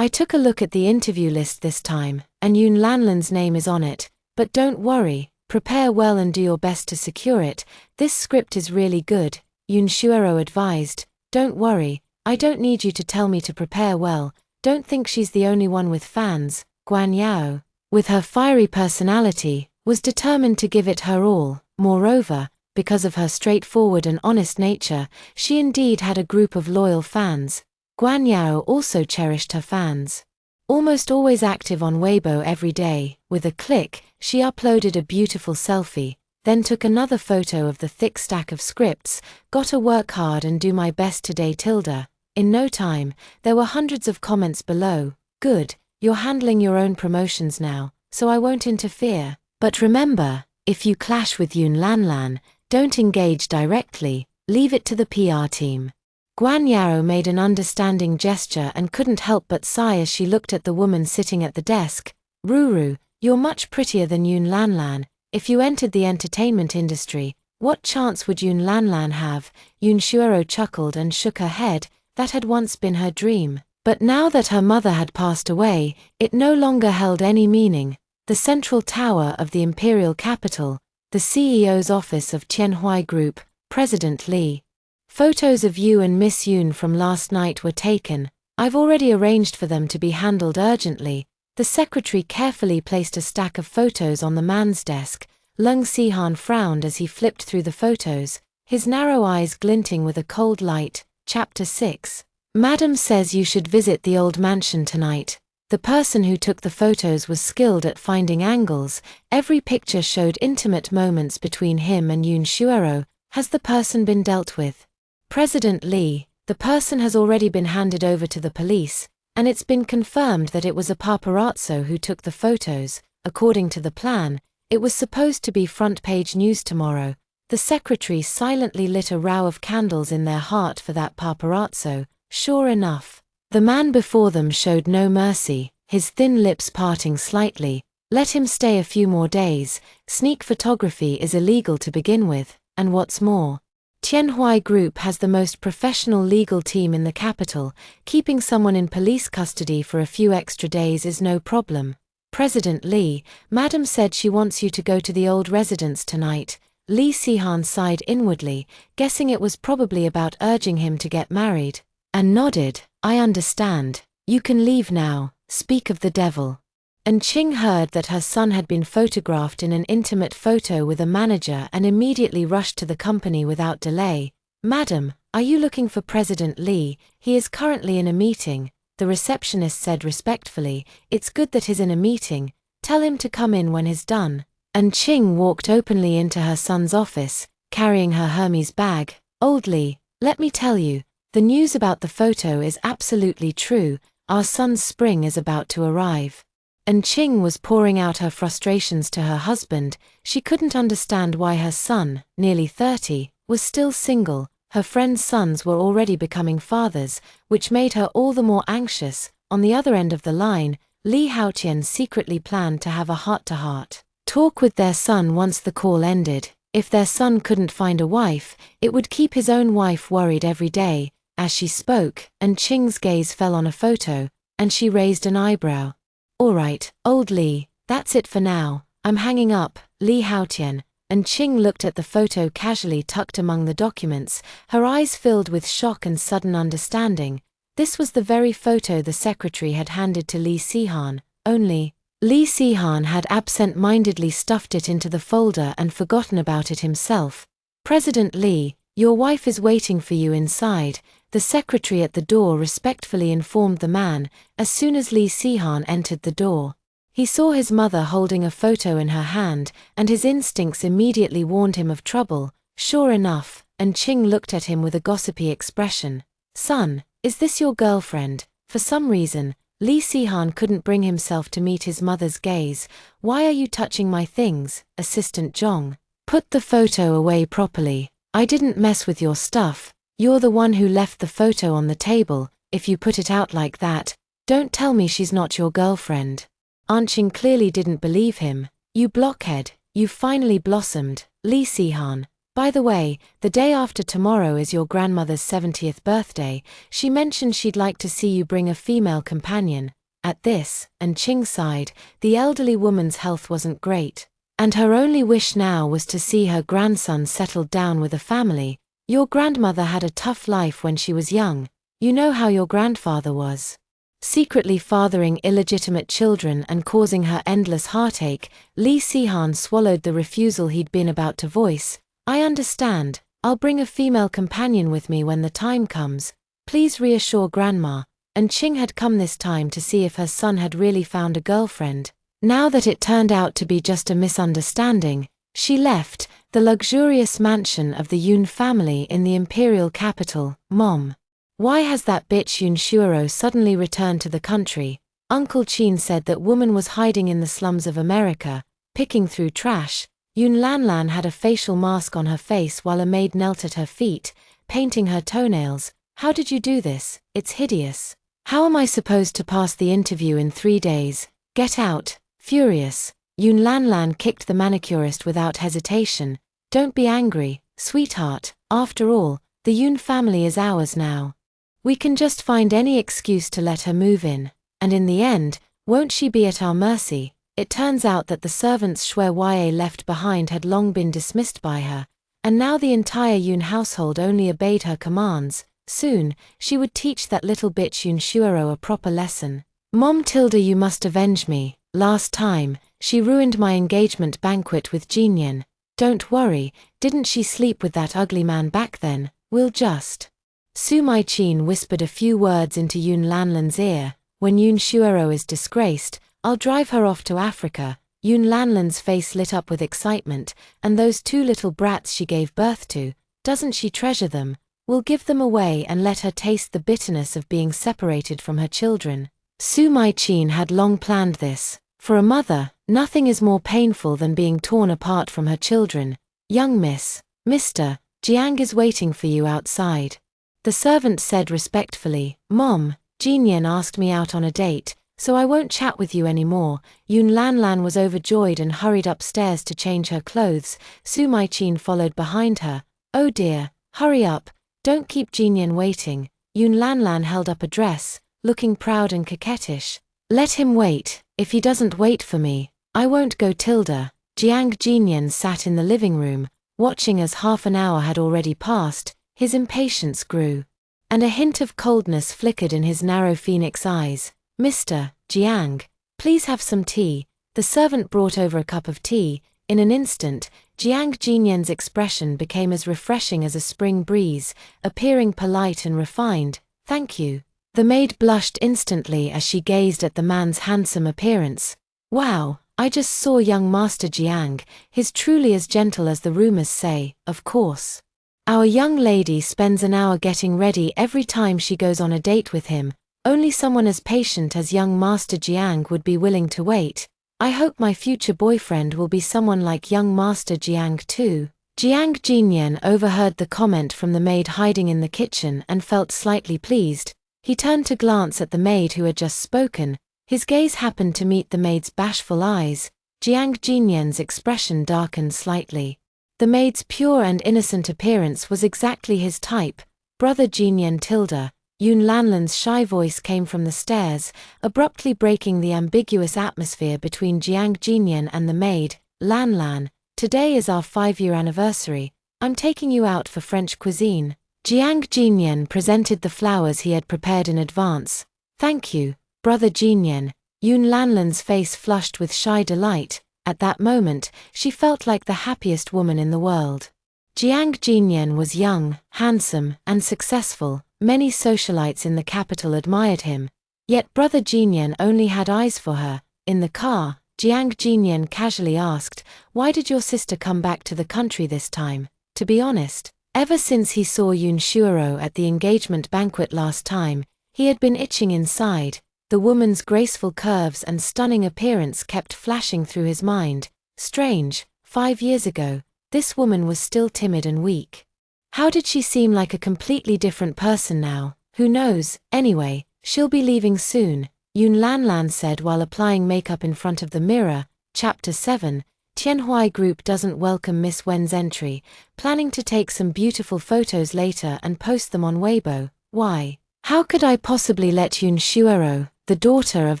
I took a look at the interview list this time, and Yun Lanlan's name is on it, but don't worry. Prepare well and do your best to secure it. This script is really good, Yun Shuoro advised. Don't worry, I don't need you to tell me to prepare well. Don't think she's the only one with fans. Guan Yao, with her fiery personality, was determined to give it her all. Moreover, because of her straightforward and honest nature, she indeed had a group of loyal fans. Guan Yao also cherished her fans. Almost always active on Weibo every day, with a click, she uploaded a beautiful selfie, then took another photo of the thick stack of scripts. Gotta work hard and do my best today tilde. In no time, there were hundreds of comments below. Good, you're handling your own promotions now, so I won't interfere. But remember, if you clash with Yun Lanlan, don't engage directly, leave it to the PR team. Guan Yao made an understanding gesture and couldn't help but sigh as she looked at the woman sitting at the desk. Ruru, you're much prettier than Yun Lanlan. If you entered the entertainment industry, what chance would Yun Lanlan have? Yun Shuoro chuckled and shook her head. That had once been her dream. But now that her mother had passed away, it no longer held any meaning. The central tower of the imperial capital, the CEO's office of Tianhui Group, President Li. Photos of you and Miss Yun from last night were taken. I've already arranged for them to be handled urgently. The secretary carefully placed a stack of photos on the man's desk. Lung Sihan frowned as he flipped through the photos, his narrow eyes glinting with a cold light. Chapter 6. Madam says you should visit the old mansion tonight. The person who took the photos was skilled at finding angles. Every picture showed intimate moments between him and Yun Shuoro. Has the person been dealt with? President Li, the person has already been handed over to the police, and it's been confirmed that it was a paparazzo who took the photos. According to the plan, it was supposed to be front-page news tomorrow. The secretary silently lit a row of candles in their heart for that paparazzo. Sure enough, The man before them showed no mercy, his thin lips parting slightly. Let him stay a few more days. Sneak photography is illegal to begin with, and what's more, Tianhui Group has the most professional legal team in the capital. Keeping someone in police custody for a few extra days is no problem. President Li, Madam said she wants you to go to the old residence tonight. Li Sihan sighed inwardly, guessing it was probably about urging him to get married, and nodded. I understand. You can leave now. Speak of the devil. And Qing heard that her son had been photographed in an intimate photo with a manager and immediately rushed to the company without delay. Madam, are you looking for President Li? He is currently in a meeting, the receptionist said respectfully. It's good that he's in a meeting. Tell him to come in when he's done. And Qing walked openly into her son's office, carrying her Hermes bag. Old Li, let me tell you, the news about the photo is absolutely true. Our son's spring is about to arrive. And Qing was pouring out her frustrations to her husband. She couldn't understand why her son, nearly 30, was still single. Her friends' sons were already becoming fathers, which made her all the more anxious. On the other end of the line, Li Haotian secretly planned to have a heart-to-heart talk with their son once the call ended. If their son couldn't find a wife, it would keep his own wife worried every day. As she spoke, and Qing's gaze fell on a photo, and she raised an eyebrow. All right, old Li, that's it for now. I'm hanging up. Li Haotian. And Qing looked at the photo casually tucked among the documents, her eyes filled with shock and sudden understanding. This was the very photo the secretary had handed to Li Sihan, only Li Sihan had absent-mindedly stuffed it into the folder and forgotten about it himself. President Li, your wife is waiting for you inside, the secretary at the door respectfully informed the man. As soon as Li Sihan entered the door, he saw his mother holding a photo in her hand, and his instincts immediately warned him of trouble. Sure enough, and Qing looked at him with a gossipy expression. Son, is this your girlfriend? For some reason, Li Sihan couldn't bring himself to meet his mother's gaze. Why are you touching my things, Assistant Zhong? Put the photo away properly. I didn't mess with your stuff. You're the one who left the photo on the table. If you put it out like that, don't tell me she's not your girlfriend. Aunt Qing clearly didn't believe him. You blockhead, you finally blossomed. Li Sihan. By the way, the day after tomorrow is your grandmother's 70th birthday. She mentioned she'd like to see you bring a female companion. At this, and Qing sighed, the elderly woman's health wasn't great, and her only wish now was to see her grandson settled down with a family. Your grandmother had a tough life when she was young. You know how your grandfather was. Secretly fathering illegitimate children and causing her endless heartache. Li Sihan swallowed the refusal he'd been about to voice. I understand. I'll bring a female companion with me when the time comes. Please reassure Grandma. And Qing had come this time to see if her son had really found a girlfriend. Now that it turned out to be just a misunderstanding, she left the luxurious mansion of the Yun family in the imperial capital. Mom, why has that bitch Yun Shuoro suddenly returned to the country? Uncle Qin said that woman was hiding in the slums of America, picking through trash. Yun Lanlan had a facial mask on her face while a maid knelt at her feet, painting her toenails. How did you do this? It's hideous. How am I supposed to pass the interview in 3 days? Get out. Furious, Yun Lanlan kicked the manicurist without hesitation. Don't be angry, sweetheart. After all, the Yun family is ours now. We can just find any excuse to let her move in, and in the end, won't she be at our mercy? It turns out that the servants Shui Ya left behind had long been dismissed by her, and now the entire Yun household only obeyed her commands. Soon, she would teach that little bitch Yun Shuoro a proper lesson. Mom Tilda, you must avenge me. Last time, she ruined my engagement banquet with Jinyan. Don't worry, didn't she sleep with that ugly man back then? We'll just… Su Mai-chin whispered a few words into Yun Lanlan's ear. When Yun Shuoro is disgraced, I'll drive her off to Africa. Yun Lanlan's face lit up with excitement. And those 2 little brats she gave birth to, doesn't she treasure them? We'll give them away and let her taste the bitterness of being separated from her children. Su Mai-chin had long planned this. For a mother, nothing is more painful than being torn apart from her children. Young miss, Mr. Jiang is waiting for you outside. The servant said respectfully. Mom, Jinyan asked me out on a date, so I won't chat with you anymore. Yun Lanlan was overjoyed and hurried upstairs to change her clothes. Su Maichin followed behind her. Oh dear, hurry up, don't keep Jinyan waiting. Yun Lanlan held up a dress, looking proud and coquettish. Let him wait, if he doesn't wait for me, I won't go. Jiang Jinyan sat in the living room, watching as half an hour had already passed. His impatience grew, and a hint of coldness flickered in his narrow phoenix eyes. Mr. Jiang, please have some tea. The servant brought over a cup of tea. In an instant, Jiang Jinyan's expression became as refreshing as a spring breeze, appearing polite and refined. Thank you. The maid blushed instantly as she gazed at the man's handsome appearance. Wow, I just saw young Master Jiang. He's truly as gentle as the rumors say, of course. Our young lady spends an hour getting ready every time she goes on a date with him. Only someone as patient as young Master Jiang would be willing to wait. I hope my future boyfriend will be someone like young Master Jiang too. Jiang Jinyan overheard the comment from the maid hiding in the kitchen and felt slightly pleased. He turned to glance at the maid who had just spoken. His gaze happened to meet the maid's bashful eyes. Jiang Jinyan's expression darkened slightly. The maid's pure and innocent appearance was exactly his type. Brother Jinyan tilde. Yun Lanlan's shy voice came from the stairs, abruptly breaking the ambiguous atmosphere between Jiang Jinyan and the maid. Lanlan, today is our 5-year anniversary. I'm taking you out for French cuisine. Jiang Jinyan presented the flowers he had prepared in advance. Thank you, Brother Jinyan. Yun Lanlan's face flushed with shy delight. At that moment, she felt like the happiest woman in the world. Jiang Jinyan was young, handsome, and successful. Many socialites in the capital admired him. Yet Brother Jinyan only had eyes for her. In the car, Jiang Jinyan casually asked, "Why did your sister come back to the country this time?" To be honest, ever since he saw Yun Shuoro at the engagement banquet last time, he had been itching inside. The woman's graceful curves and stunning appearance kept flashing through his mind. Strange, 5 years ago, this woman was still timid and weak. How did she seem like a completely different person now? Who knows? Anyway, she'll be leaving soon, Yun Lanlan said while applying makeup in front of the mirror. Chapter 7. Tianhui Group doesn't welcome Miss Wen's entry, planning to take some beautiful photos later and post them on Weibo. Why? How could I possibly let Yun Shuoro, the daughter of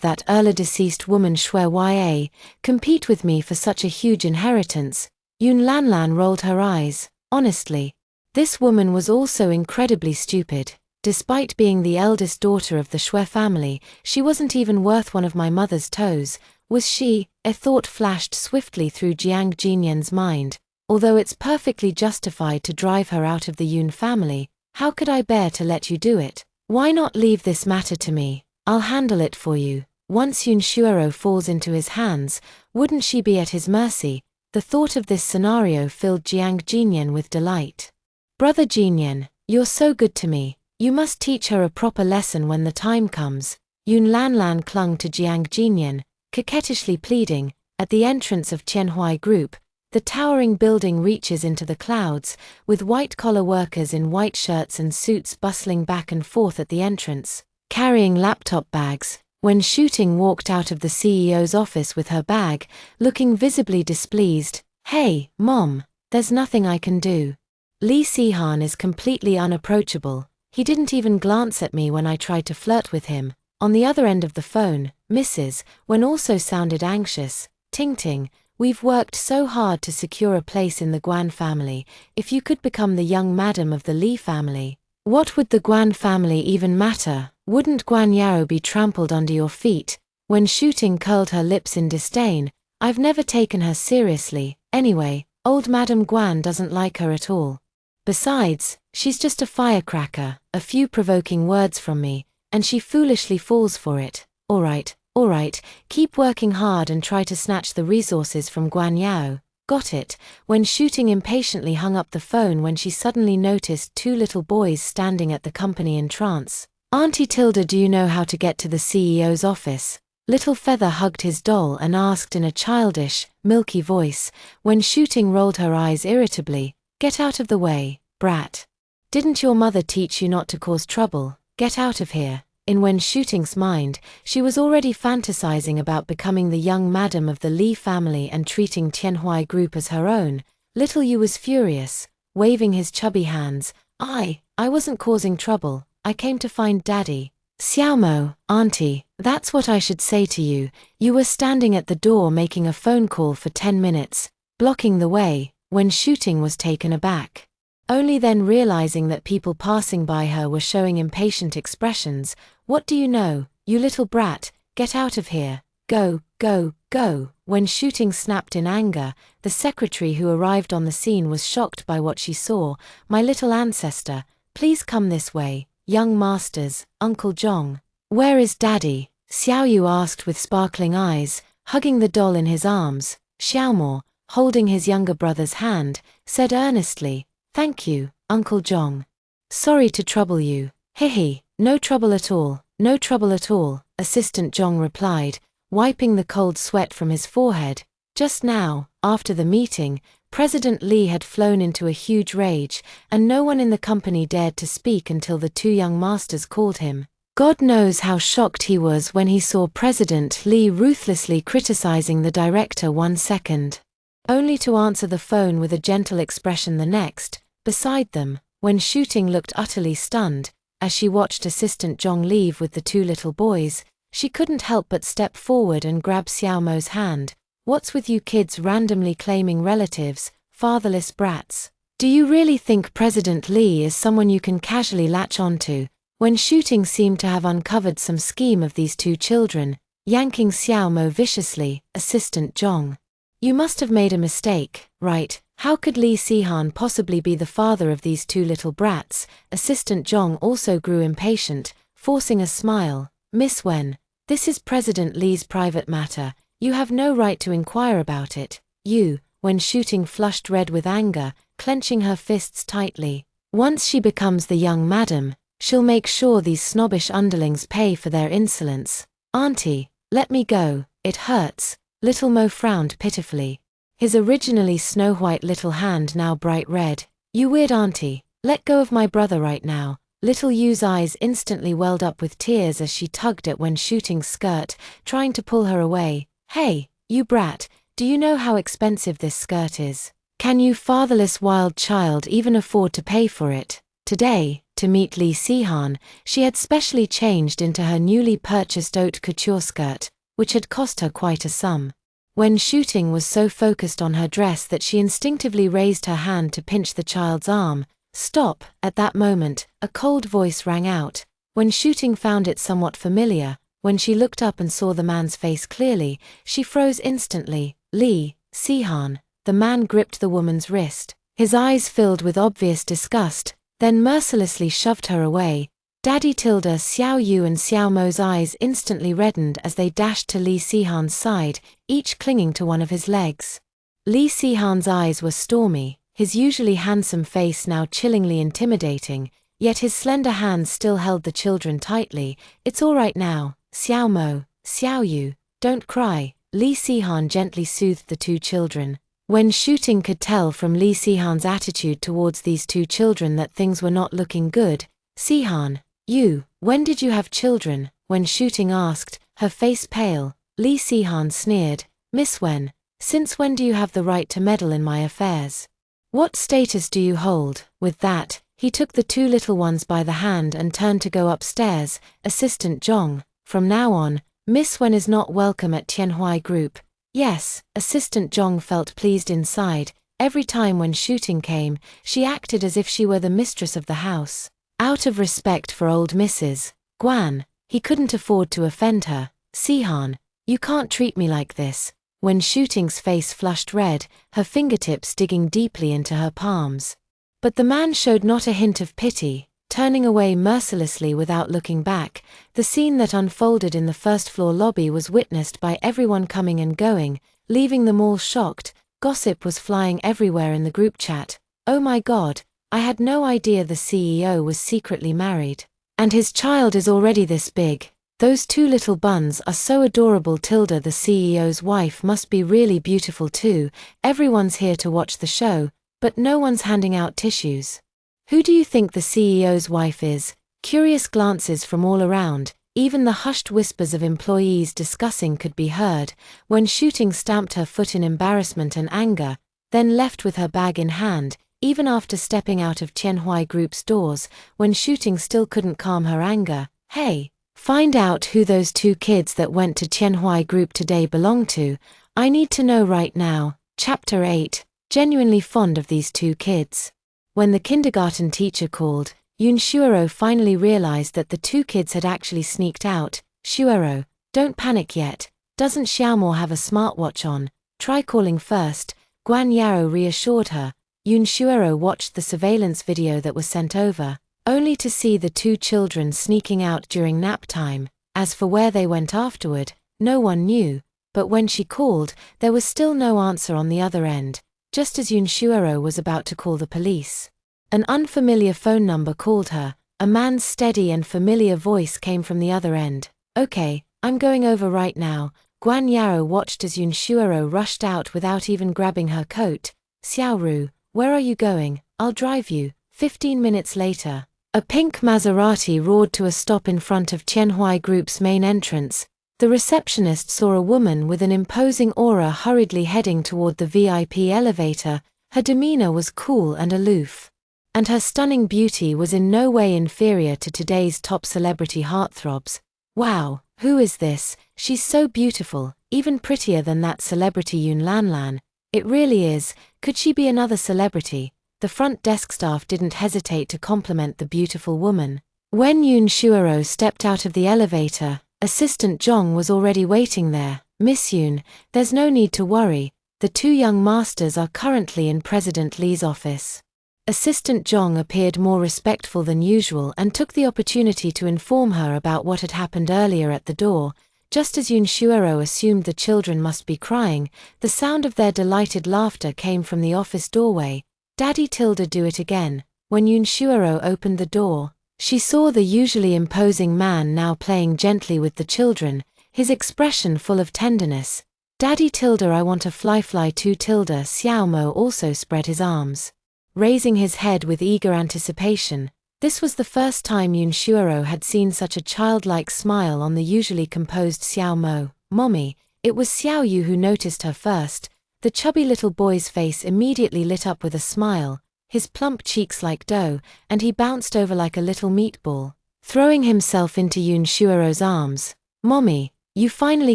that early deceased woman Shui Ya, compete with me for such a huge inheritance? Yun Lanlan rolled her eyes. Honestly, this woman was also incredibly stupid. Despite being the eldest daughter of the Shui family, she wasn't even worth one of my mother's toes, was she? A thought flashed swiftly through Jiang Jinyan's mind. Although it's perfectly justified to drive her out of the Yun family, how could I bear to let you do it? Why not leave this matter to me? I'll handle it for you. Once Yun Shuoro falls into his hands, wouldn't she be at his mercy? The thought of this scenario filled Jiang Jinyan with delight. Brother Jinyan, you're so good to me. You must teach her a proper lesson when the time comes. Yun Lanlan clung to Jiang Jinyan, coquettishly pleading. At the entrance of Tianhui Group, the towering building reaches into the clouds, with white-collar workers in white shirts and suits bustling back and forth at the entrance, carrying laptop bags. When Shooting walked out of the CEO's office with her bag, looking visibly displeased. "Hey, Mom, there's nothing I can do. Li Sihan is completely unapproachable. He didn't even glance at me when I tried to flirt with him." On the other end of the phone, Mrs. Wen also sounded anxious. "Ting, we've worked so hard to secure a place in the Guan family. If you could become the young madam of the Li family, what would the Guan family even matter? Wouldn't Guan Yao be trampled under your feet?" When Shooting curled her lips in disdain. "I've never taken her seriously. Anyway, old Madam Guan doesn't like her at all. Besides, she's just a firecracker, a few provoking words from me, and she foolishly falls for it. Alright, keep working hard and try to snatch the resources from Guan Yao. Got it." When Shooting impatiently hung up the phone when she suddenly noticed 2 little boys standing at the company entrance. "Auntie Tilda, do you know how to get to the CEO's office?" Little Feather hugged his doll and asked in a childish, milky voice. When Shooting rolled her eyes irritably. "Get out of the way, brat. Didn't your mother teach you not to cause trouble? Get out of here." In When Shooting's mind, she was already fantasizing about becoming the young madam of the Li family and treating Tianhui Group as her own. Little Yu was furious, waving his chubby hands. I wasn't causing trouble, I came to find Daddy. Xiaomo, Auntie, that's what I should say to you. You were standing at the door making a phone call for 10 minutes, blocking the way. When Shooting was taken aback. Only then realizing that people passing by her were showing impatient expressions. What do you know, you little brat, get out of here, go, go, go. When Shooting snapped in anger, the secretary who arrived on the scene was shocked by what she saw. My little ancestor, please come this way, young masters, Uncle Zhong. Where is Daddy? Xiao Yu asked with sparkling eyes, hugging the doll in his arms. Xiaomo, holding his younger brother's hand, said earnestly, Thank you, Uncle Zhong. Sorry to trouble you. Hihi, no trouble at all, no trouble at all, Assistant Zhong replied, wiping the cold sweat from his forehead. Just now, after the meeting, President Li had flown into a huge rage, and no one in the company dared to speak until the two young masters called him. God knows how shocked he was when he saw President Li ruthlessly criticizing the director 1 second. Only to answer the phone with a gentle expression the next. Beside them, When Shooting looked utterly stunned, as she watched Assistant Zhong leave with the two little boys, she couldn't help but step forward and grab Xiaomo's hand. What's with you kids randomly claiming relatives, fatherless brats? Do you really think President Li is someone you can casually latch onto? When Shooting seemed to have uncovered some scheme of these two children, yanking Xiaomo viciously, Assistant Zhong. You must have made a mistake, right? How could Li Sihan possibly be the father of these two little brats? Assistant Zhong also grew impatient, forcing a smile. Miss Wen, this is President Li's private matter. You have no right to inquire about it. You, When Shooting flushed red with anger, clenching her fists tightly. Once she becomes the young madam, she'll make sure these snobbish underlings pay for their insolence. Auntie, let me go, it hurts. Little Mo frowned pitifully, his originally snow-white little hand now bright red. You weird auntie, let go of my brother right now. Little Yu's eyes instantly welled up with tears as she tugged at When Shooting's skirt, trying to pull her away. Hey, you brat, do you know how expensive this skirt is? Can you fatherless wild child even afford to pay for it? Today, to meet Li Sihan, she had specially changed into her newly purchased haute couture skirt, which had cost her quite a sum. When Shooting was so focused on her dress that she instinctively raised her hand to pinch the child's arm. Stop! At that moment, a cold voice rang out. When Shooting found it somewhat familiar, when she looked up and saw the man's face clearly, she froze instantly. Li Sihan. The man gripped the woman's wrist, his eyes filled with obvious disgust, then mercilessly shoved her away. Daddy Tilda Xiao Yu and Xiao Mo's eyes instantly reddened as they dashed to Li Sihan's side, each clinging to one of his legs. Li Sihan's eyes were stormy, his usually handsome face now chillingly intimidating, yet his slender hands still held the children tightly. It's all right now, Xiao Mo, Xiao Yu, don't cry, Li Sihan gently soothed the two children. When Shooting could tell from Li Sihan's attitude towards these two children that things were not looking good. Sihan, you, when did you have children? When Shooting asked, her face pale. Li Sihan sneered, Miss Wen, since when do you have the right to meddle in my affairs? What status do you hold? With that, he took the two little ones by the hand and turned to go upstairs. Assistant Zhong, from now on, Miss Wen is not welcome at Tianhui Group. Yes, Assistant Zhong felt pleased inside. Every time When Shooting came, she acted as if she were the mistress of the house. Out of respect for old Mrs. Guan, he couldn't afford to offend her. Sihan, you can't treat me like this. When Shooting's face flushed red, her fingertips digging deeply into her palms. But the man showed not a hint of pity, turning away mercilessly without looking back. The scene that unfolded in the first-floor lobby was witnessed by everyone coming and going, leaving them all shocked. Gossip was flying everywhere in the group chat. Oh my God, I had no idea the CEO was secretly married. And his child is already this big. Those two little buns are so adorable. Tilda, the CEO's wife, must be really beautiful too. Everyone's here to watch the show, but no one's handing out tissues. Who do you think the CEO's wife is? Curious glances from all around, even the hushed whispers of employees discussing could be heard. Wen Shooting stamped her foot in embarrassment and anger, then left with her bag in hand. Even after stepping out of Tianhui Group's doors, Wen Shooting still couldn't calm her anger. Hey, find out who those 2 kids that went to Tianhui Group today belong to. I need to know right now. Chapter 8. Genuinely fond of these 2 kids. When the kindergarten teacher called, Yun Shuoro finally realized that the 2 kids had actually sneaked out. Shuoro, don't panic yet. Doesn't Xiaomo have a smartwatch on? Try calling first, Guan Yao reassured her. Yun Shuoro watched the surveillance video that was sent over, only to see the 2 children sneaking out during nap time. As for where they went afterward, no one knew, but when she called, there was still no answer on the other end, just as Yun Shuoro was about to call the police. An unfamiliar phone number called her. A man's steady and familiar voice came from the other end. Okay, I'm going over right now. Guan Yao watched as Yun Shuoro rushed out without even grabbing her coat. Xiaoru, where are you going? I'll drive you. 15 minutes later, a pink Maserati roared to a stop in front of Tianhui Group's main entrance. The receptionist saw a woman with an imposing aura hurriedly heading toward the VIP elevator. Her demeanor was cool and aloof, and her stunning beauty was in no way inferior to today's top celebrity heartthrobs. Wow, who is this? She's so beautiful, even prettier than that celebrity Yun Lanlan. It really is. Could she be another celebrity? The front desk staff didn't hesitate to compliment the beautiful woman. When Yun Shuoro stepped out of the elevator, Assistant Zhong was already waiting there. Miss Yun, there's no need to worry. The 2 young masters are currently in President Li's office. Assistant Zhong appeared more respectful than usual and took the opportunity to inform her about what had happened earlier at the door. Just as Yun Shuoro assumed the children must be crying, the sound of their delighted laughter came from the office doorway. Daddy Tilda, do it again. When Yun Shuoro opened the door, she saw the usually imposing man now playing gently with the children, his expression full of tenderness. Daddy Tilda, I want a fly too. Tilda. Xiaomo also spread his arms, raising his head with eager anticipation. This was the first time Yun Shuoro had seen such a childlike smile on the usually composed Xiaomo. Mommy, it was Xiao Yu who noticed her first. The chubby little boy's face immediately lit up with a smile, his plump cheeks like dough, and he bounced over like a little meatball, throwing himself into Yun Shuoro's arms. Mommy, you finally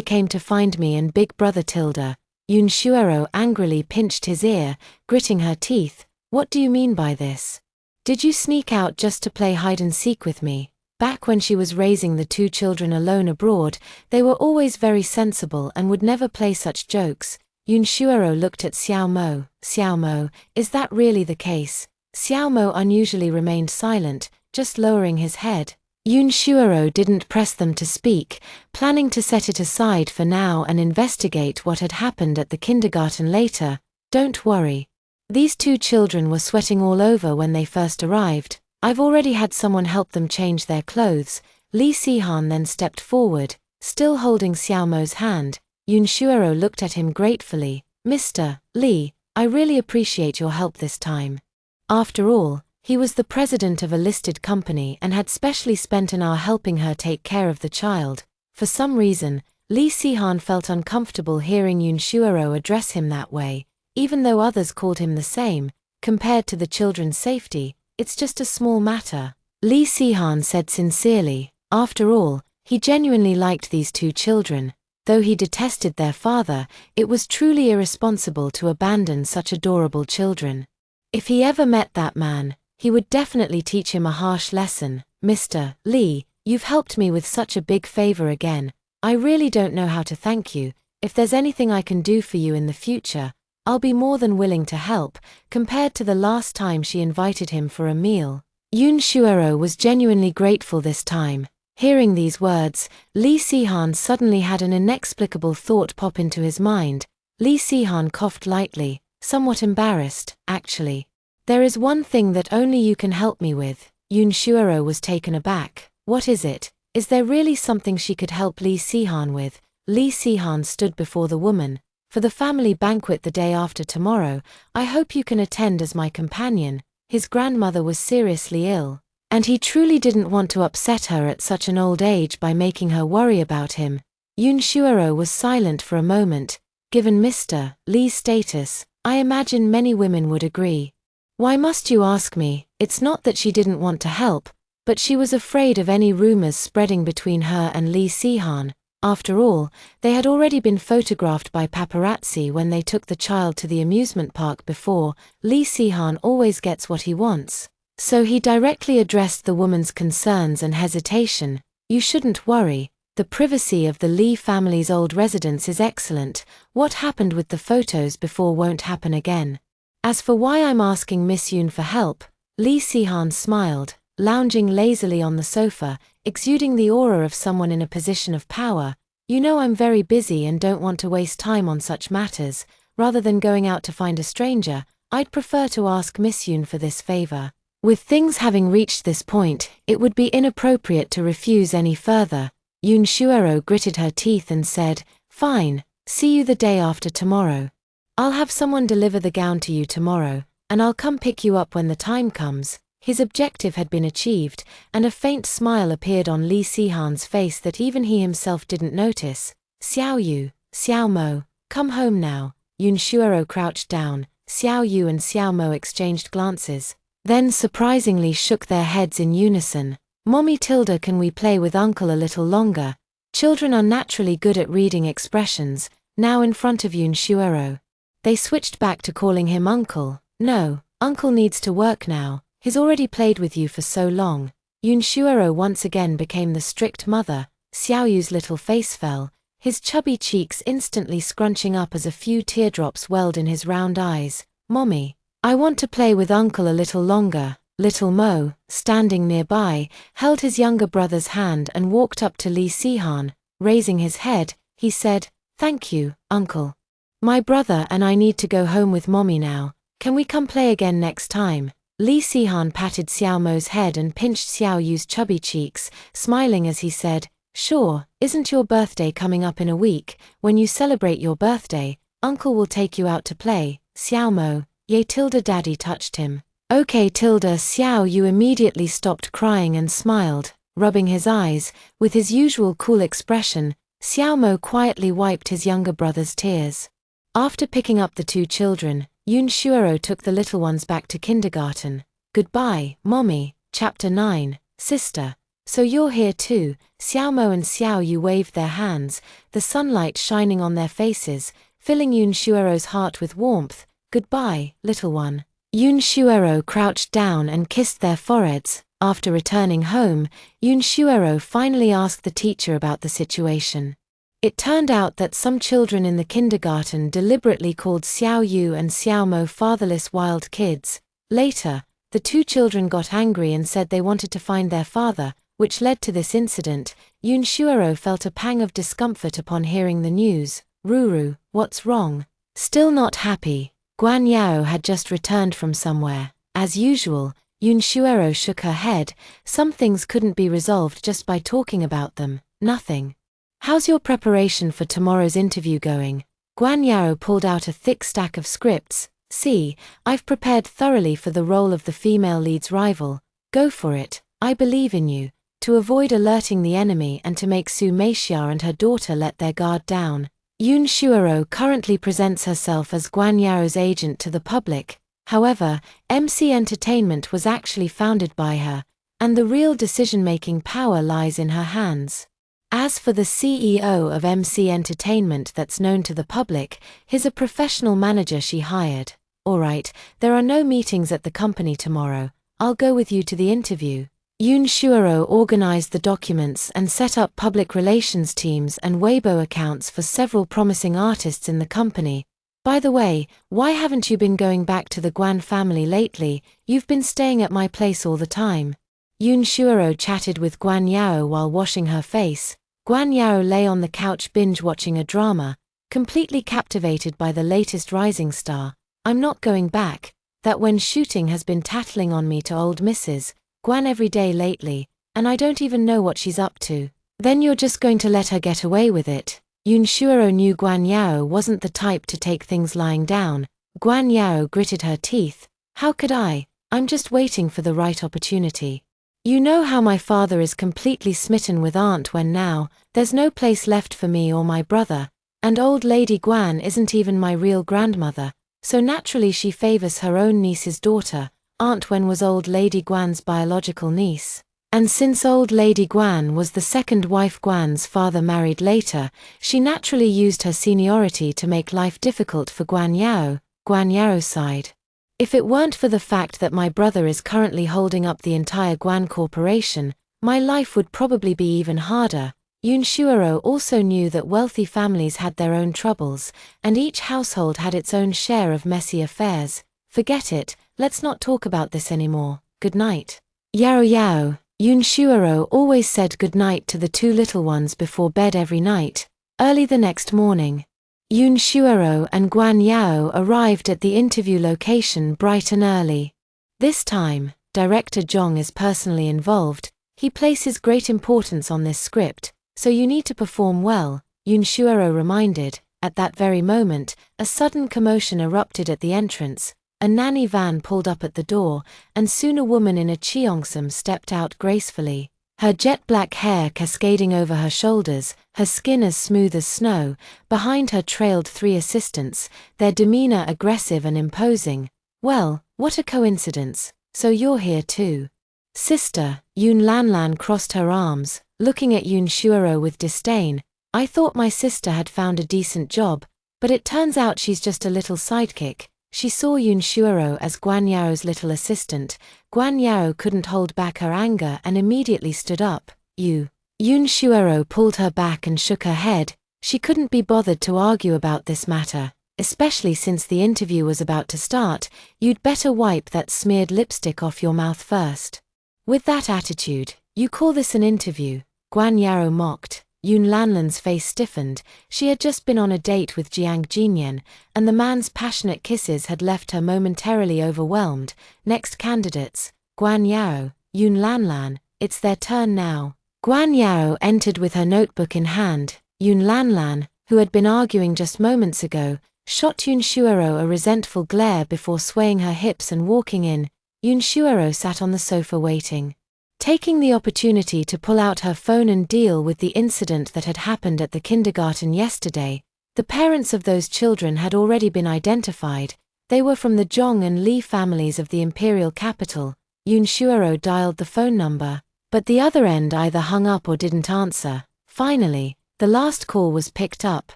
came to find me and big brother Tilda. Yun Shuoro angrily pinched his ear, gritting her teeth. What do you mean by this? Did you sneak out just to play hide-and-seek with me? Back when she was raising the 2 children alone abroad, they were always very sensible and would never play such jokes. Yun Shuoro looked at Xiaomo. Xiaomo, is that really the case? Xiaomo unusually remained silent, just lowering his head. Yun Shuoro didn't press them to speak, planning to set it aside for now and investigate what had happened at the kindergarten later. Don't worry. These 2 children were sweating all over when they first arrived. I've already had someone help them change their clothes. Li Sihan then stepped forward, still holding Xiaomo's hand. Yun Shuoro looked at him gratefully. Mr. Li, I really appreciate your help this time. After all, he was the president of a listed company and had specially spent an hour helping her take care of the child. For some reason, Li Sihan felt uncomfortable hearing Yun Shuoro address him that way. Even though others called him the same, compared to the children's safety, it's just a small matter. Li Sihan said sincerely. After all, he genuinely liked these 2 children. Though he detested their father, it was truly irresponsible to abandon such adorable children. If he ever met that man, he would definitely teach him a harsh lesson. Mr. Li, you've helped me with such a big favor again. I really don't know how to thank you. If there's anything I can do for you in the future, I'll be more than willing to help. Compared to the last time she invited him for a meal, Yun Shuoro was genuinely grateful this time. Hearing these words, Li Sihan suddenly had an inexplicable thought pop into his mind. Li Sihan coughed lightly, somewhat embarrassed. Actually, there is one thing that only you can help me with. Yun Shuoro was taken aback. What is it? Is there really something she could help Li Sihan with? Li Sihan stood before the woman. For the family banquet the day after tomorrow, I hope you can attend as my companion. His grandmother was seriously ill, And he truly didn't want to upset her at such an old age by making her worry about him. Yoon Shuero was silent for a moment. Given Mr. Lee's status, I imagine many women would agree. Why must you ask me? It's not that she didn't want to help, but she was afraid of any rumors spreading between her and Lee Si-han. After all, they had already been photographed by paparazzi when they took the child to the amusement park before. Lee Si-han always gets what he wants. So he directly addressed the woman's concerns and hesitation. You shouldn't worry. The privacy of the Lee family's old residence is excellent. What happened with the photos before won't happen again. As for why I'm asking Miss Yoon for help, Lee Si-han smiled, lounging lazily on the sofa, exuding the aura of someone in a position of power. You know I'm very busy and don't want to waste time on such matters. Rather than going out to find a stranger, I'd prefer to ask Miss Yoon for this favor. With things having reached this point, it would be inappropriate to refuse any further. Yoon Shuero gritted her teeth and said, "Fine, see you the day after tomorrow. I'll have someone deliver the gown to you tomorrow, and I'll come pick you up when the time comes." His objective had been achieved, and a faint smile appeared on Lee Si-han's face that even he himself didn't notice. "Xiao Yu, Xiao Mo, come home now." Yoon Shuero crouched down. Xiao Yu and Xiao Mo exchanged glances, then surprisingly shook their heads in unison. "Mommy Tilda, can we play with Uncle a little longer?" Children are naturally good at reading expressions, now in front of Yoon Shuero. They switched back to calling him Uncle. "No, Uncle needs to work now. He's already played with you for so long." Yoon Shuero once again became the strict mother. Xiao Yu's little face fell, his chubby cheeks instantly scrunching up as a few teardrops welled in his round eyes. "Mommy, I want to play with Uncle a little longer." Little Mo, standing nearby, held his younger brother's hand and walked up to Lee Si-han. Raising his head, he said, "Thank you, Uncle. My brother and I need to go home with Mommy now. Can we come play again next time?" Lee Si-han patted Xiao Mo's head and pinched Xiao Yu's chubby cheeks, smiling as he said, "Sure, isn't your birthday coming up in a week? When you celebrate your birthday, Uncle will take you out to play." Xiao Mo, "Yay Tilda, Daddy touched him." "Okay Tilda." Xiao Yu immediately stopped crying and smiled, rubbing his eyes. With his usual cool expression, Xiao Mo quietly wiped his younger brother's tears. After picking up the two children, Yoon Shuero took the little ones back to kindergarten. "Goodbye, Mommy." Chapter 9, Sister. "So you're here too." Xiao Mo and Xiao Yu waved their hands, the sunlight shining on their faces, filling Yoon Shuero's heart with warmth. "Goodbye, little one." Yoon Shuero crouched down and kissed their foreheads. After returning home, Yoon Shuero finally asked the teacher about the situation. It turned out that some children in the kindergarten deliberately called Xiao Yu and Xiao Mo fatherless wild kids. Later, the two children got angry and said they wanted to find their father, which led to this incident. Yoon Shuero felt a pang of discomfort upon hearing the news. "Ruru, what's wrong?" Still not happy. Guan Yao had just returned from somewhere. As usual, Yoon Shuero shook her head. Some things couldn't be resolved just by talking about them. "Nothing." "How's your preparation for tomorrow's interview going?" Guan Yao pulled out a thick stack of scripts. "See, I've prepared thoroughly for the role of the female lead's rival. Go for it, I believe in you." To avoid alerting the enemy and to make Su Meixia and her daughter let their guard down, Yoon Shuero currently presents herself as Guan Yao's agent to the public. However, MC Entertainment was actually founded by her, and the real decision-making power lies in her hands. As for the CEO of MC Entertainment that's known to the public, he's a professional manager she hired. "Alright, there are no meetings at the company tomorrow. I'll go with you to the interview." Yoon Shuero organized the documents and set up public relations teams and Weibo accounts for several promising artists in the company. "By the way, why haven't you been going back to the Guan family lately? You've been staying at my place all the time." Yoon Shuero chatted with Guan Yao while washing her face. Guan Yao lay on the couch binge-watching a drama, completely captivated by the latest rising star. "I'm not going back. That when shooting has been tattling on me to old Mrs. Guan every day lately, and I don't even know what she's up to." "Then you're just going to let her get away with it?" Yoon Shuero knew Guan Yao wasn't the type to take things lying down. Guan Yao gritted her teeth. "How could I? I'm just waiting for the right opportunity." You know how my father is completely smitten with Aunt Wen now, there's no place left for me or my brother, and old Lady Guan isn't even my real grandmother, so naturally she favors her own niece's daughter. Aunt Wen was old Lady Guan's biological niece. And since old Lady Guan was the second wife Guan's father married later, she naturally used her seniority to make life difficult for Guan Yao sighed. If it weren't for the fact that my brother is currently holding up the entire Guan Corporation, my life would probably be even harder. Yun Shuoro also knew that wealthy families had their own troubles, and each household had its own share of messy affairs. Forget it, let's not talk about this anymore. Good night. Yao. Yun Shuoro always said good night to the two little ones before bed every night. Early the next morning, Yun Shuoro and Guan Yao arrived at the interview location bright and early. This time, Director Zhong is personally involved. He places great importance on this script, so you need to perform well, Yun Shuoro reminded. At that very moment, a sudden commotion erupted at the entrance. A nanny van pulled up at the door, and soon a woman in a cheongsam stepped out gracefully. Her jet-black hair cascading over her shoulders, her skin as smooth as snow. Behind her trailed three assistants, their demeanor aggressive and imposing. Well, what a coincidence, so you're here too. Sister, Yun Lanlan crossed her arms, looking at Yun Shuoro with disdain. I thought my sister had found a decent job, but it turns out she's just a little sidekick. She saw Yun Shuoro as Guan Yao's little assistant. Guan Yao couldn't hold back her anger and immediately stood up. Yun Shuoro pulled her back and shook her head. She couldn't be bothered to argue about this matter, especially since the interview was about to start. You'd better wipe that smeared lipstick off your mouth first. With that attitude, you call this an interview? Guan Yao mocked. Yun Lanlan's face stiffened. She had just been on a date with Jiang Jinyan, and the man's passionate kisses had left her momentarily overwhelmed. Next candidates, Guan Yao, Yun Lanlan, it's their turn now. Guan Yao entered with her notebook in hand. Yun Lanlan, who had been arguing just moments ago, shot Yun Shuoro a resentful glare before swaying her hips and walking in. Yun Shuoro sat on the sofa waiting, taking the opportunity to pull out her phone and deal with the incident that had happened at the kindergarten yesterday. The parents of those children had already been identified. They were from the Zhong and Li families of the imperial capital. Yun Shuoro dialed the phone number, but the other end either hung up or didn't answer. Finally, the last call was picked up.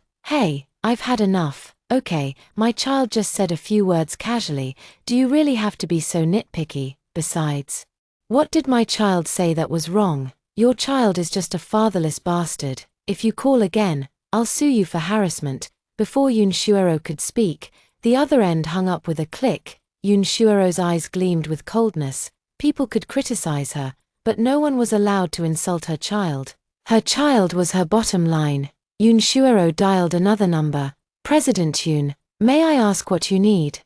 Hey, I've had enough. Okay, my child just said a few words casually. Do you really have to be so nitpicky? Besides, what did my child say that was wrong? Your child is just a fatherless bastard. If you call again, I'll sue you for harassment. Before Yun Shuoro could speak, the other end hung up with a click. Yun Shuoro's eyes gleamed with coldness. People could criticize her, but no one was allowed to insult her child. Her child was her bottom line. Yun Shuoro dialed another number. President Yun, may I ask what you need?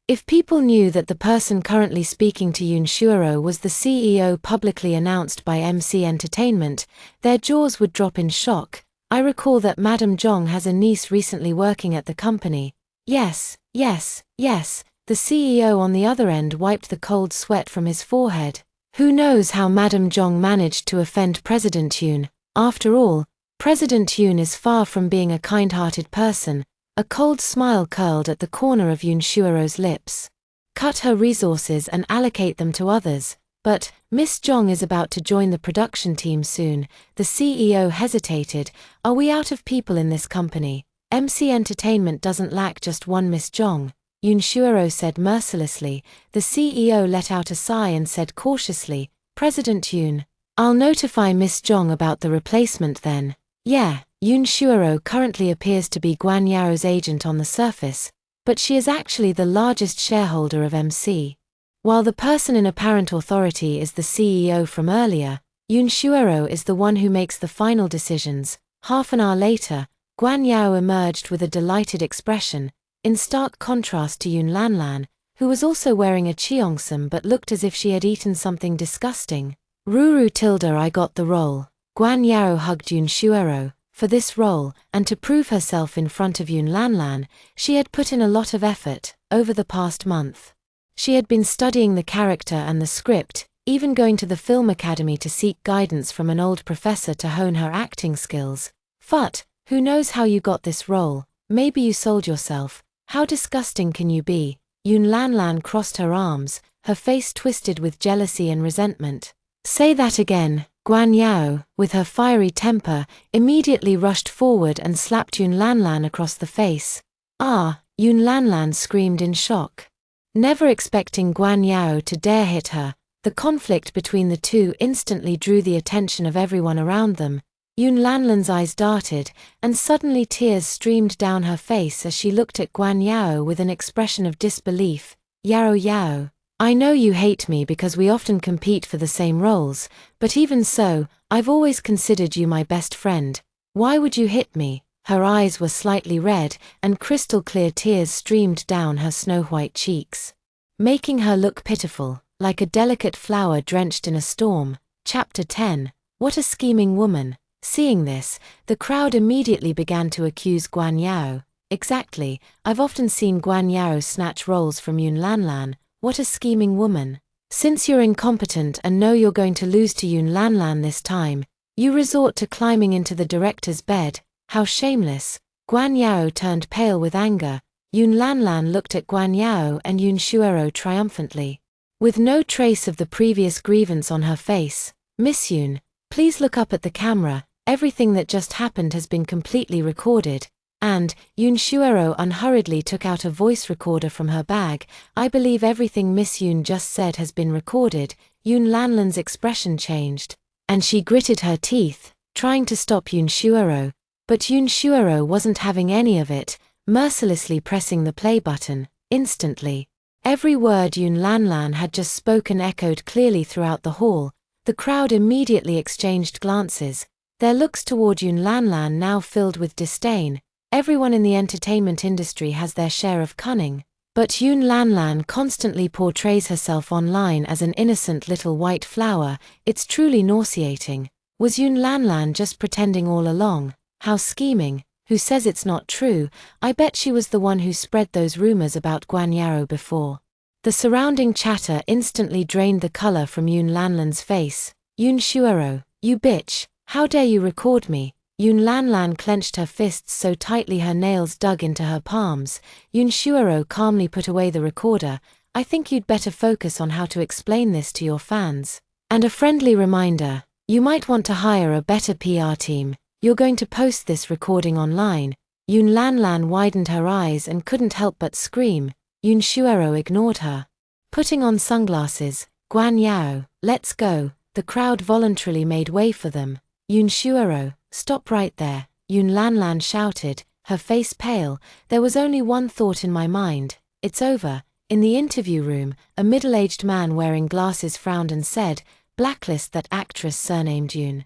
If people knew that the person currently speaking to Yun Shuoro was the CEO publicly announced by MC Entertainment, their jaws would drop in shock. I recall that Madame Zhong has a niece recently working at the company. Yes. The CEO on the other end wiped the cold sweat from his forehead. Who knows how Madame Zhong managed to offend President Yun? After all, President Yun is far from being a kind-hearted person. A cold smile curled at the corner of Yun Shuoro's lips. Cut her resources and allocate them to others. But, Miss Zhong is about to join the production team soon. The CEO hesitated. Are we out of people in this company? MC Entertainment doesn't lack just one Miss Zhong. Yun Shuoro said mercilessly. The CEO let out a sigh and said cautiously, President Yun, I'll notify Miss Zhong about the replacement then. Yeah. Yun Shuoro currently appears to be Guan Yao's agent on the surface, but she is actually the largest shareholder of MC. While the person in apparent authority is the CEO from earlier, Yun Shuoro is the one who makes the final decisions. Half an hour later, Guan Yao emerged with a delighted expression, in stark contrast to Yun Lanlan, who was also wearing a cheongsam but looked as if she had eaten something disgusting. Ruru Tilda, I got the role. Guan Yao hugged Yun Shuoro. For this role, and to prove herself in front of Yun Lanlan, she had put in a lot of effort over the past month. She had been studying the character and the script. even going to the film academy to seek guidance from an old professor to hone her acting skills. Phut, who knows how you got this role? Maybe you sold yourself. How disgusting can you be? Yun Lanlan crossed her arms, her face twisted with jealousy and resentment. Say that again. Guan Yao, with her fiery temper, immediately rushed forward and slapped Yun Lanlan across the face. Ah! Yun Lanlan screamed in shock. Never expecting Guan Yao to dare hit her, the conflict between the two instantly drew the attention of everyone around them. Yun Lanlan's eyes darted, and suddenly tears streamed down her face as she looked at Guan Yao with an expression of disbelief. Yao Yao, I know you hate me because we often compete for the same roles, but even so, I've always considered you my best friend. Why would you hit me? Her eyes were slightly red, and crystal-clear tears streamed down her snow-white cheeks, making her look pitiful, like a delicate flower drenched in a storm. Chapter 10. What a scheming woman. Seeing this, the crowd immediately began to accuse Guan Yao. Exactly, I've often seen Guan Yao snatch roles from Yun Lanlan. What a scheming woman. Since you're incompetent and know you're going to lose to Yun Lanlan this time, you resort to climbing into the director's bed. How shameless. Guan Yao turned pale with anger. Yun Lanlan looked at Guan Yao and Yun Shuero triumphantly, with no trace of the previous grievance on her face. Miss Yun, please look up at the camera. Everything that just happened has been completely recorded. And, Yun Shuero unhurriedly took out a voice recorder from her bag. I believe everything Miss Yun just said has been recorded. Yun Lanlan's expression changed, and she gritted her teeth, trying to stop Yun Shuero. But Yun Shuero wasn't having any of it, mercilessly pressing the play button. Instantly, every word Yun Lanlan had just spoken echoed clearly throughout the hall. The crowd immediately exchanged glances, their looks toward Yun Lanlan now filled with disdain. Everyone in the entertainment industry has their share of cunning, but Yun Lanlan constantly portrays herself online as an innocent little white flower. It's truly nauseating. Was Yun Lanlan just pretending all along? How scheming. Who says it's not true? I bet she was the one who spread those rumors about Guan Yao before. The surrounding chatter instantly drained the color from Yun Lanlan's face. Yun Shuero, you bitch. How dare you record me? Yun Lanlan clenched her fists so tightly her nails dug into her palms. Yun Shuero calmly put away the recorder. I think you'd better focus on how to explain this to your fans. And a friendly reminder, you might want to hire a better PR team. You're going to post this recording online. Yun Lanlan widened her eyes and couldn't help but scream. Yun Shuero ignored her. Putting on sunglasses, Guan Yao, let's go. The crowd voluntarily made way for them. Yun Shuero, stop right there, Yun Lanlan shouted, her face pale. There was only one thought in my mind. It's over. In the interview room, a middle-aged man wearing glasses frowned and said, blacklist that actress surnamed Yun.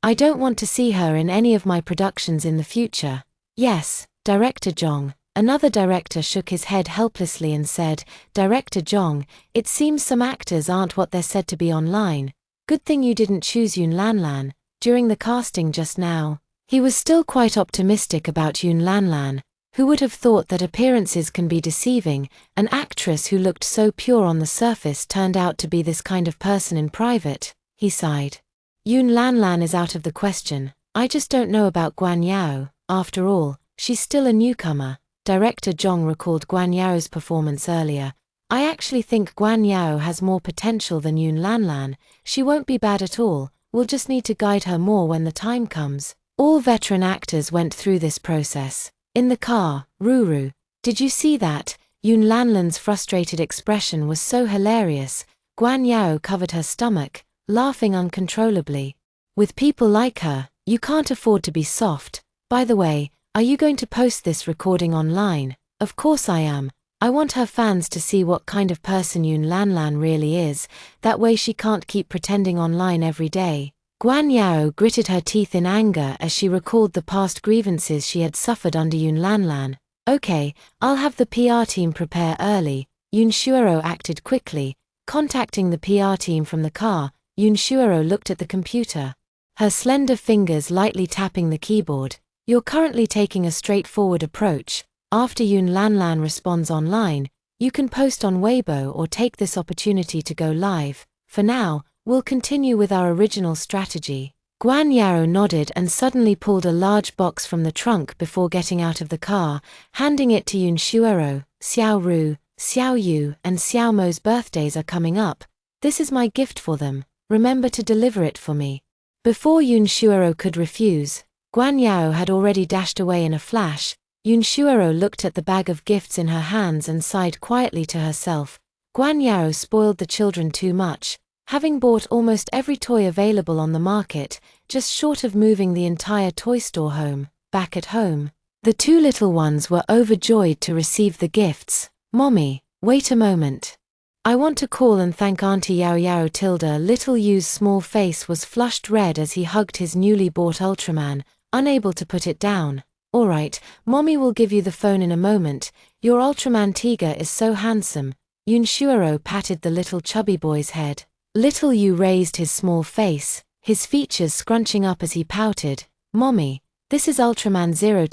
I don't want to see her in any of my productions in the future. Yes, Director Zhong. Another director shook his head helplessly and said, Director Zhong, it seems some actors aren't what they're said to be online. Good thing you didn't choose Yun Lanlan. During the casting just now, he was still quite optimistic about Yun Lanlan. Who would have thought that appearances can be deceiving? An actress who looked so pure on the surface turned out to be this kind of person in private. He sighed. Yun Lanlan is out of the question. I just don't know about Guan Yao. After all, she's still a newcomer. Director Zhong recalled Guan Yao's performance earlier. I actually think Guan Yao has more potential than Yun Lanlan. She won't be bad at all. We'll just need to guide her more when the time comes. All veteran actors went through this process. In the car, Ruru, did you see that? Yun Lanlan's frustrated expression was so hilarious. Guan Yao covered her stomach, laughing uncontrollably. With people like her, you can't afford to be soft. By the way, are you going to post this recording online? Of course I am. I want her fans to see what kind of person Yun Lanlan really is. That way she can't keep pretending online every day. Guan Yao gritted her teeth in anger as she recalled the past grievances she had suffered under Yun Lanlan. Okay, I'll have the PR team prepare early. Yun Shuero acted quickly. Contacting the PR team from the car, Yun Shuero looked at the computer, her slender fingers lightly tapping the keyboard. You're currently taking a straightforward approach. After Yun Lanlan responds online, you can post on Weibo or take this opportunity to go live. For now, we'll continue with our original strategy. Guan Yao nodded and suddenly pulled a large box from the trunk before getting out of the car, handing it to Yun Shuoro. Xiao Ru, Xiao Yu, and Xiao Mo's birthdays are coming up. This is my gift for them. Remember to deliver it for me. Before Yun Shuoro could refuse, Guan Yao had already dashed away in a flash. Yun Shuoro looked at the bag of gifts in her hands and sighed quietly to herself. Guan Yao spoiled the children too much, having bought almost every toy available on the market, just short of moving the entire toy store home. Back at home, the two little ones were overjoyed to receive the gifts. Mommy, wait a moment. I want to call and thank Auntie Yao Yao. Little Yu's small face was flushed red as he hugged his newly bought Ultraman, unable to put it down. Alright, Mommy will give you the phone in a moment. Your Ultraman Tiger is so handsome. Yun Shuoro patted the little chubby boy's head. Little Yu raised his small face, his features scrunching up as he pouted. Mommy, this is Ultraman Zero.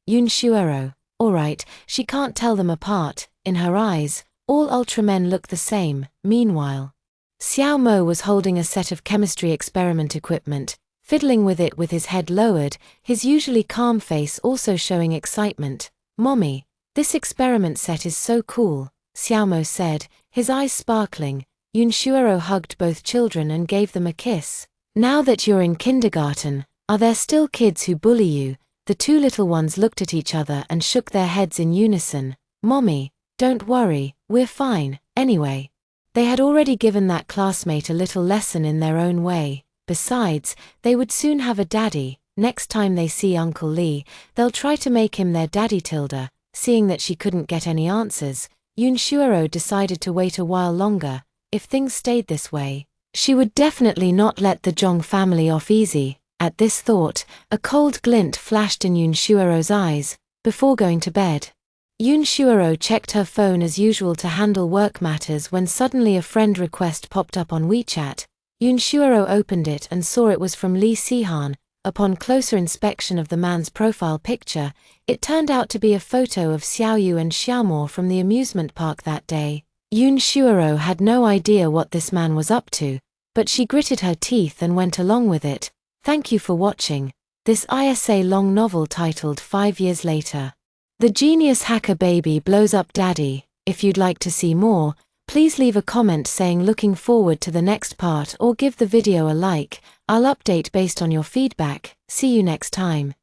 Yun Shuoro. Alright, she can't tell them apart. In her eyes, all Ultramen look the same. Meanwhile, Xiao Mo was holding a set of chemistry experiment equipment, fiddling with it with his head lowered, his usually calm face also showing excitement. Mommy, this experiment set is so cool, Xiao Mo said, his eyes sparkling. Yun Shuoro hugged both children and gave them a kiss. Now that you're in kindergarten, are there still kids who bully you? The two little ones looked at each other and shook their heads in unison. Mommy, don't worry, we're fine. Anyway, they had already given that classmate a little lesson in their own way. Besides, they would soon have a daddy. Next time they see Uncle Lee, they'll try to make him their daddy. Seeing that she couldn't get any answers, Yun Shuoro decided to wait a while longer. If things stayed this way, she would definitely not let the Zhong family off easy. At this thought, a cold glint flashed in Yun Shuoro's eyes. Before going to bed, Yun Shuoro checked her phone as usual to handle work matters when suddenly a friend request popped up on WeChat. Yun Shuoro opened it and saw it was from Lee Sihan. Upon closer inspection of the man's profile picture, it turned out to be a photo of Xiao Yu and Xiaomo from the amusement park that day. Yun Shuoro had no idea what this man was up to, but she gritted her teeth and went along with it. Thank you for watching this ISA long novel titled 5 Years Later. The Genius Hacker Baby Blows Up Daddy. If you'd like to see more, please leave a comment saying looking forward to the next part or give the video a like. I'll update based on your feedback. See you next time.